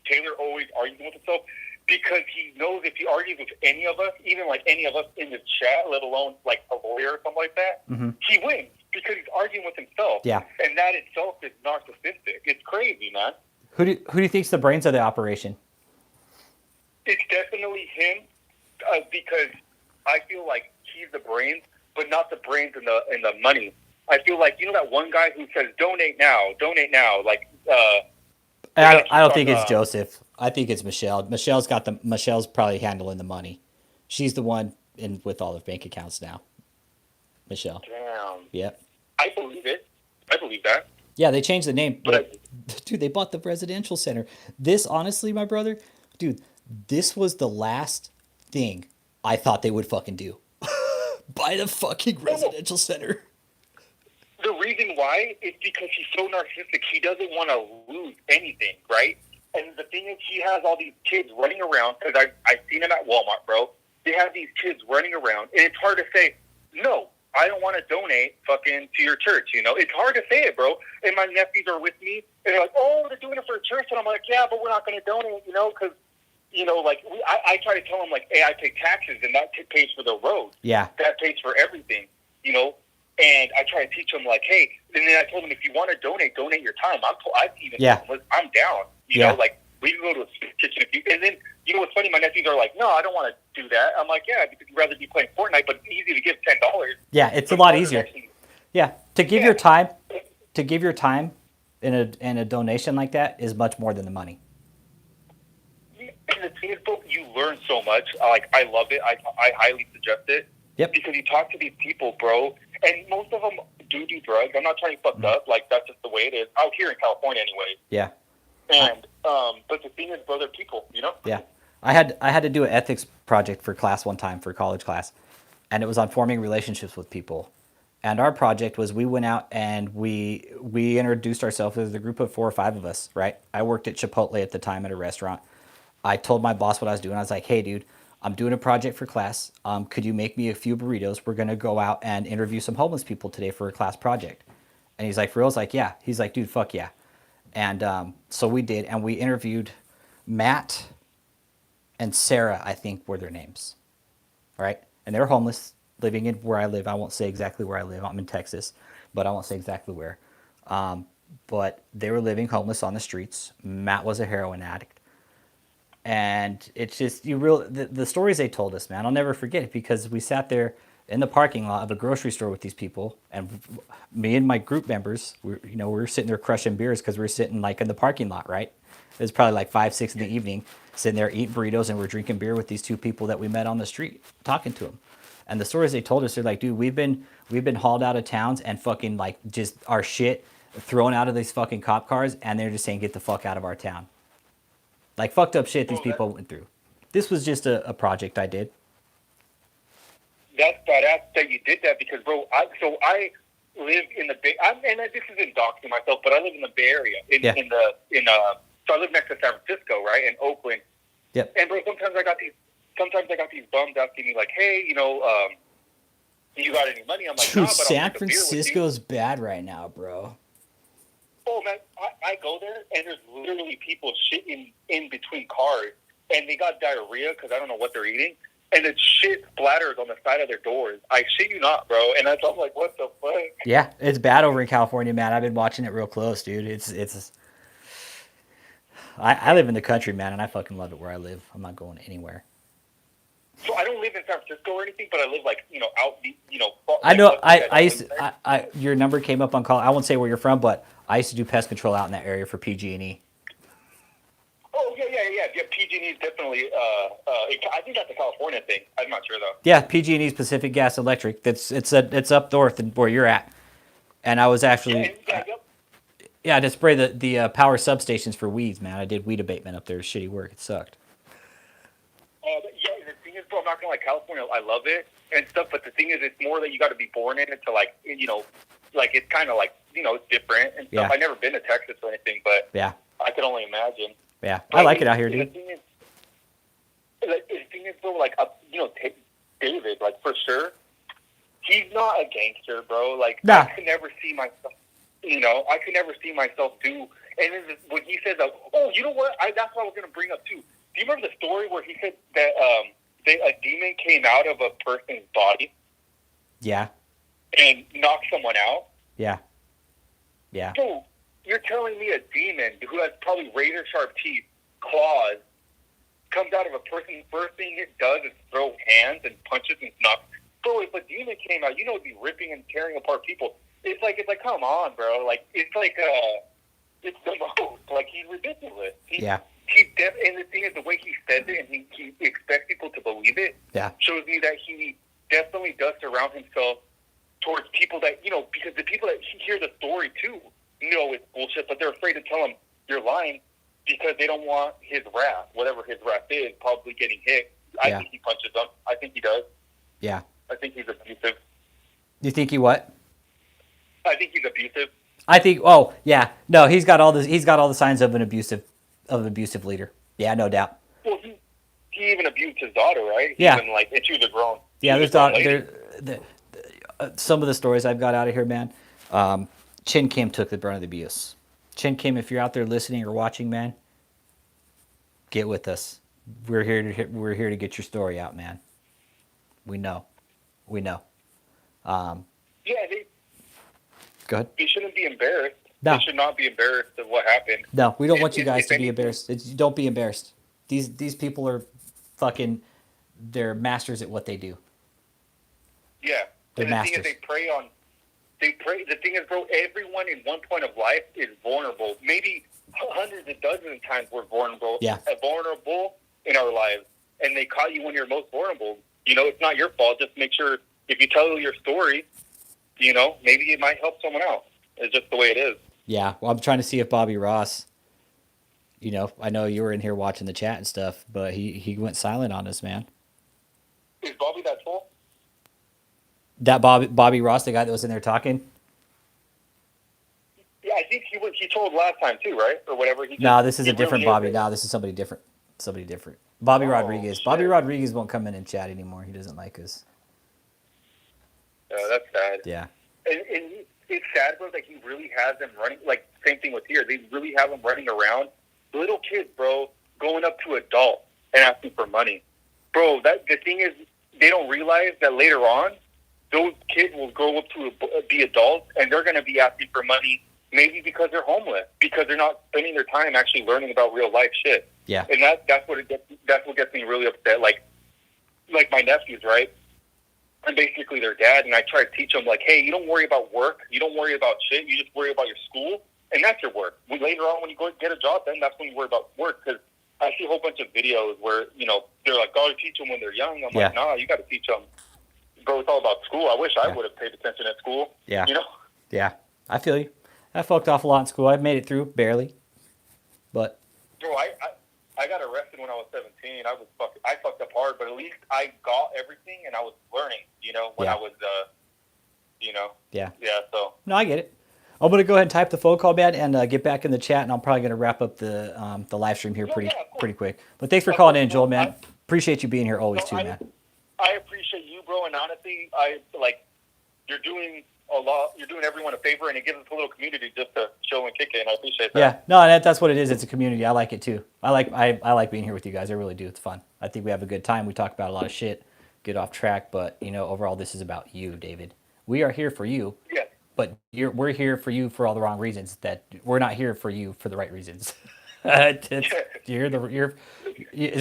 Taylor always argues with himself because he knows if he argues with any of us, even any of us in the chat, let alone a lawyer or something like that, mm-hmm. he wins. because he's arguing with himself. Yeah. And that itself is narcissistic. It's crazy, man. Who do you think's the brains of the operation? It's definitely him, because I feel like he's the brains, but not the brains and the money. I feel like, you know that one guy who says donate now, like I don't think it's Joseph. I think it's Michelle. Michelle's probably handling the money. She's the one in with all the bank accounts now. Michelle. Damn. Yep. I believe it. I believe that. Yeah, they changed the name. But Dude, they bought the residential center. This, honestly, my brother, dude, this was the last thing I thought they would fucking do. Buy the fucking residential center. the reason why is because he's so narcissistic. He doesn't want to lose anything, right? And the thing is, he has all these kids running around, because I've seen him at Walmart, bro. They have these kids running around, and it's hard to say, no, I don't want to donate fucking to your church, you know? It's hard to say it, bro. And my nephews are with me, and they're like, oh, they're doing it for a church. And I'm like, yeah, but we're not going to donate, you know, because, you know, like, I try to tell them, like, hey, I pay taxes, and that pays for the road. Yeah. That pays for everything, you know? And I try to teach them, like, hey, and then I told them, if you want to donate your time. I'm down, you know, like, we can go to a kitchen if you, and then, you know what's funny? My nephews are like, no, I don't want to do that. I'm like, yeah, because you'd rather be playing Fortnite, but it's easy to give $10. Yeah, it's a lot easier. Yeah, to give your time in a donation like that is much more than the money. And the thing is, you learn so much. Like, I love it. I highly suggest it. Yep. Because you talk to these people, bro, and most of them do drugs. I'm not trying to fuck up. Like, that's just the way it is out here in California, anyway. Yeah. And but the thing is, bro, they're people, you know. Yeah. I had to do an ethics project for class one time, for college class, and it was on forming relationships with people. And our project was, we went out and we introduced ourselves as a group of 4 or 5 of us, right? I worked at Chipotle at the time at a restaurant. I told my boss what I was doing. I was like, hey, dude, I'm doing a project for class. Could you make me a few burritos? We're going to go out and interview some homeless people today for a class project. And he's like, for real? I was like, yeah. He's like, dude, fuck yeah. And so we did, and we interviewed Matt and Sarah, I think were their names. All right? And they're homeless, living in where I live. I won't say exactly where I live. I'm in Texas, but I won't say exactly where. But they were living homeless on the streets. Matt was a heroin addict. And it's just, the stories they told us, man, I'll never forget it, because we sat there in the parking lot of a grocery store with these people, and me and my group members, we were sitting there crushing beers, because we were sitting like in the parking lot, right? It was probably like 5, 6 in the evening, sitting there eating burritos, and we're drinking beer with these 2 people that we met on the street, talking to them. And the stories they told us, they're like, dude, we've been hauled out of towns and fucking like just our shit thrown out of these fucking cop cars, and they're just saying, get the fuck out of our town. Like, fucked up shit these people went through. This was just a project I did. That's badass that you did that, because, bro, I live in the Bay, and this isn't doxing myself, but I live in the Bay Area, so I live next to San Francisco, right, in Oakland. Yep. And, bro, sometimes I got these bums asking me, like, hey, you got any money? I'm like, dude, nah, but San Francisco's bad right now, bro. Oh, man, I go there, and there's literally people shitting in between cars, and they got diarrhea because I don't know what they're eating, and the shit splatters on the side of their doors. I shit you not, bro. And I'm like, what the fuck? Yeah, it's bad over in California, man. I've been watching it real close, dude. I live in the country, man, and I fucking love it where I live. I'm not going anywhere. So I don't live in San Francisco or anything, but I live out, I know. Your number came up on call. I won't say where you're from, but I used to do pest control out in that area for PG&E. Oh yeah. PG&E is definitely. I think that's a California thing. I'm not sure though. Yeah, PG&E is Pacific Gas Electric. It's up north and where you're at. And I was actually. Yeah, to spray the power substations for weeds, man. I did weed abatement up there. It was shitty work. It sucked. The thing is, bro, I'm not gonna like California. I love it and stuff, but the thing is, it's more that you got to be born in it to like, like it's kind of like, it's different and stuff. Yeah. I've never been to Texas or anything, but yeah, I could only imagine. Yeah, I like it out here, dude. The thing is, bro, like, David, like, for sure, he's not a gangster, bro. Like, nah. I could never see myself, do. And then when he says, you know what? That's what I was going to bring up, too. Do you remember the story where he said that a demon came out of a person's body? Yeah. and knock someone out. Yeah. Yeah. So you're telling me a demon who has probably razor sharp teeth, claws, comes out of a person, first thing it does is throw hands and punches and knocks. So if a demon came out, it'd be ripping and tearing apart people. It's like, come on, bro. Like, it's the most. Like, he's ridiculous. Yeah. And the thing is, the way he says it and he expects people to believe it shows me that he definitely does surround himself towards people that, because the people that hear the story too know it's bullshit, but they're afraid to tell him you're lying because they don't want his wrath, whatever his wrath is, probably getting hit. I think he punches them. I think he does. Yeah. I think he's abusive. You think he what? I think he's abusive. I think. Oh, yeah. No, he's got all the signs of an abusive leader. Yeah, no doubt. Well, he even abused his daughter, right? Yeah. Even, and she was a grown. Yeah, some of the stories I've got out of here, man. Chin Kim took the brunt of the abuse. Chin Kim, if you're out there listening or watching, man, get with us. We're here to get your story out, man. We know. Yeah, Go ahead. They shouldn't be embarrassed. No. They should not be embarrassed of what happened. No, we don't want you guys to be embarrassed. Don't be embarrassed. These people are fucking. They're masters at what they do. Yeah. They're and the masters. thing is, they pray. The thing is, bro, everyone in one point of life is vulnerable. Maybe hundreds of dozens of times we're vulnerable. Yeah. Vulnerable in our lives. And they caught you when you're most vulnerable. It's not your fault. Just make sure if you tell your story, maybe it might help someone else. It's just the way it is. Yeah. Well, I'm trying to see if Bobby Ross, I know you were in here watching the chat and stuff, but he went silent on us, man. Is Bobby that tall? That Bobby Ross, the guy that was in there talking? Yeah, I think he told last time too, right? Or whatever. No, this is a different Bobby. No, this is somebody different. Bobby Rodriguez. Shit. Bobby Rodriguez won't come in and chat anymore. He doesn't like us. That's sad. Yeah. And it's sad, bro, that he really has them running. Like, same thing with here. They really have them running around. Little kids, bro, going up to adults and asking for money. Bro, the thing is, they don't realize that later on, those kids will grow up to be adults, and they're going to be asking for money maybe because they're homeless, because they're not spending their time actually learning about real life shit. Yeah. And that's what gets me really upset. Like my nephews, right? I'm basically their dad, and I try to teach them, like, hey, you don't worry about work. You don't worry about shit. You just worry about your school, and that's your work. Later on, when you go get a job, then that's when you worry about work, because I see a whole bunch of videos where, they're like, oh, teach them when they're young. I'm like, nah, you got to teach them. Bro, it's all about school. I wish I would have paid attention at school. Yeah. Yeah. I feel you. I fucked off a lot in school. I've made it through, barely. But. Bro, I got arrested when I was 17. I fucked up hard, but at least I got everything and I was learning, when I was, Yeah. Yeah, so. No, I get it. I'm going to go ahead and type the phone call, man, and get back in the chat, and I'm probably going to wrap up the live stream here pretty quick. But thanks for calling in, Joel, man. Appreciate you being here always, too, man. I appreciate you, bro, and honestly, you're doing a lot. You're doing everyone a favor, and it gives us a little community just to show and kick it, and I appreciate that. Yeah, no, that's what it is. It's a community. I like it, too. I like being here with you guys. I really do. It's fun. I think we have a good time. We talk about a lot of shit, get off track, but, overall, this is about you, David. We are here for you. Yeah. But we're here for you for all the wrong reasons. That we're not here for you for the right reasons. Is there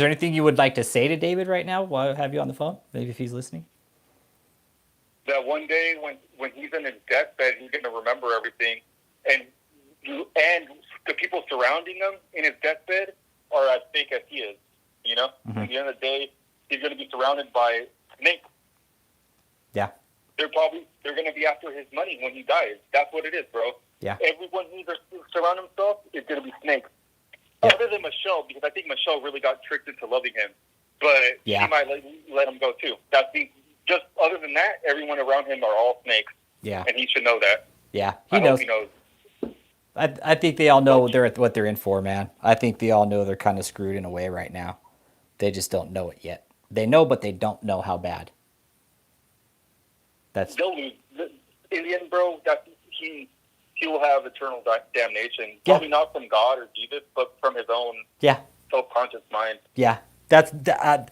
anything you would like to say to David right now while I have you on the phone? Maybe if he's listening. That one day when he's in his deathbed, he's going to remember everything, and the people surrounding him in his deathbed are as fake as he is. Mm-hmm. At the end of the day, he's going to be surrounded by snakes. Yeah. They're going to be after his money when he dies. That's what it is, bro. Yeah. Everyone who's surround himself is going to be snakes. Yeah. Other than Michelle, because I think Michelle really got tricked into loving him. But she might let him go, too. Just other than that, everyone around him are all snakes. Yeah. And he should know that. Yeah. He knows. I think they all know what they're in for, man. I think they all know they're kind of screwed in a way right now. They just don't know it yet. They know, but they don't know how bad. They'll lose. In the end, bro, he will have eternal damnation. Probably not from God or Jesus, but from his own self-conscious mind. Yeah. And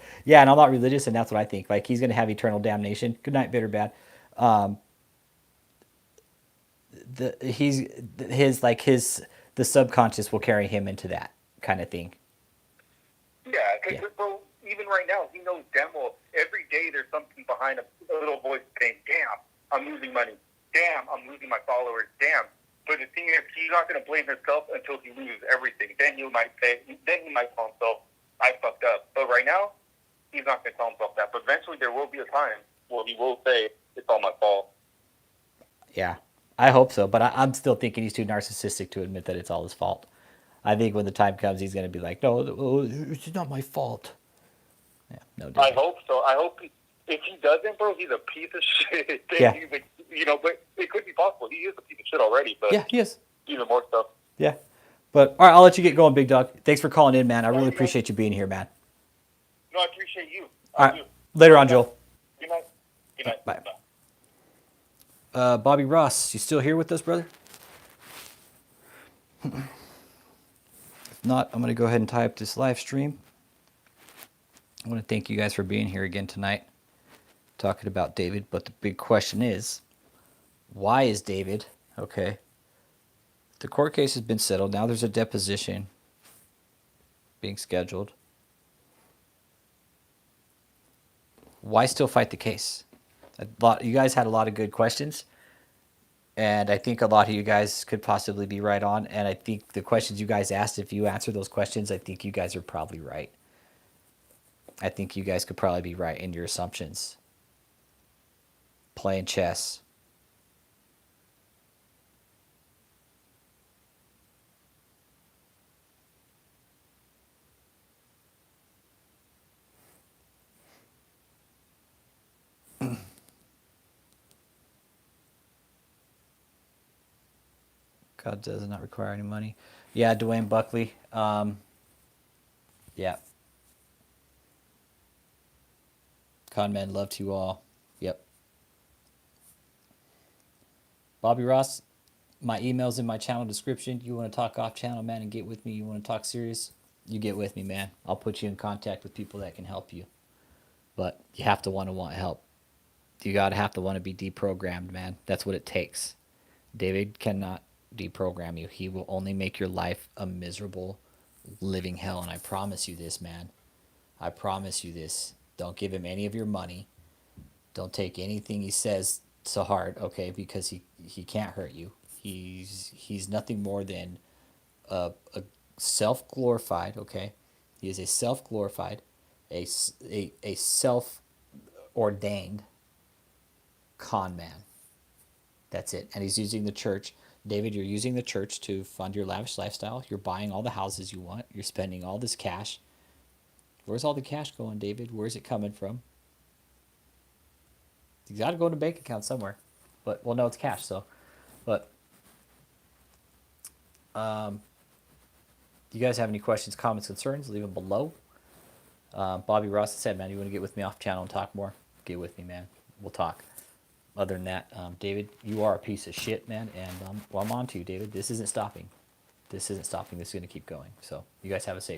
I'm not religious, and that's what I think. Like, he's going to have eternal damnation. Good night, bitter bad. the subconscious will carry him into that kind of thing. Yeah, Yeah. because bro, even right now, he knows damn well every day there's something behind a little voice saying, "Damn, I'm losing money. Damn, I'm losing my followers. Damn." But the thing is, he's not going to blame himself until he loses everything. Then he might say, then he might tell himself, "I fucked up." But right now, he's not going to tell himself that. But eventually, there will be a time where he will say, "It's all my fault." Yeah, I hope so, but I'm still thinking he's too narcissistic to admit that it's all his fault. I think when the time comes, he's going to be like, "No, it's not my fault." Yeah, no I doubt. hope so. I hope if he doesn't, bro, he's a piece of shit. Yeah. He's but it could be possible. He is a piece of shit already, but Yeah, he is. even more stuff. Yeah, but all right, I'll let you get going, big dog. Thanks for calling in, man. I really appreciate you being here, man. No, I appreciate you. All right, later on, Joel. Good night. Good night. Bye. Bobby Ross, you still here with us, brother? If not, I'm going to go ahead and tie up this live stream. I want to thank you guys for being here again tonight, talking about David. But the big question is, why is David, okay, the court case has been settled. Now there's a deposition being scheduled. Why still fight the case? You guys had a lot of good questions, and I think a lot of you guys could possibly be right on. And I think the questions you guys asked, if you answer those questions, I think you guys are probably right. I think you guys could probably be right in your assumptions. Playing chess. God does not require any money. Yeah, Dwayne Buckley. Yeah. Con men love to all. Yep. Bobby Ross, my email's in my channel description. You want to talk off channel, man, and get with me? You want to talk serious? You get with me, man. I'll put you in contact with people that can help you. But you have to want help. You gotta have to want to be deprogrammed, man. That's what it takes. David cannot deprogram you. He will only make your life a miserable living hell. And I promise you this, man. I promise you this. Don't give him any of your money. Don't take anything he says to heart, okay? Because he can't hurt you. He's nothing more than a self-glorified, okay? He is a self-glorified, a self-ordained con man. That's it. And he's using the church. David, you're using the church to fund your lavish lifestyle. You're buying all the houses you want. You're spending all this cash. Where's all the cash going, David? Where's it coming from? You got to go in a bank account somewhere. But, well, no, it's cash, so. But, you guys have any questions, comments, concerns, leave them below. Bobby Ross said, man, you want to get with me off channel and talk more? Get with me, man. We'll talk. Other than that, David, you are a piece of shit, man, and I'm on to you, David. This isn't stopping. This isn't stopping. This is going to keep going. So you guys have a safe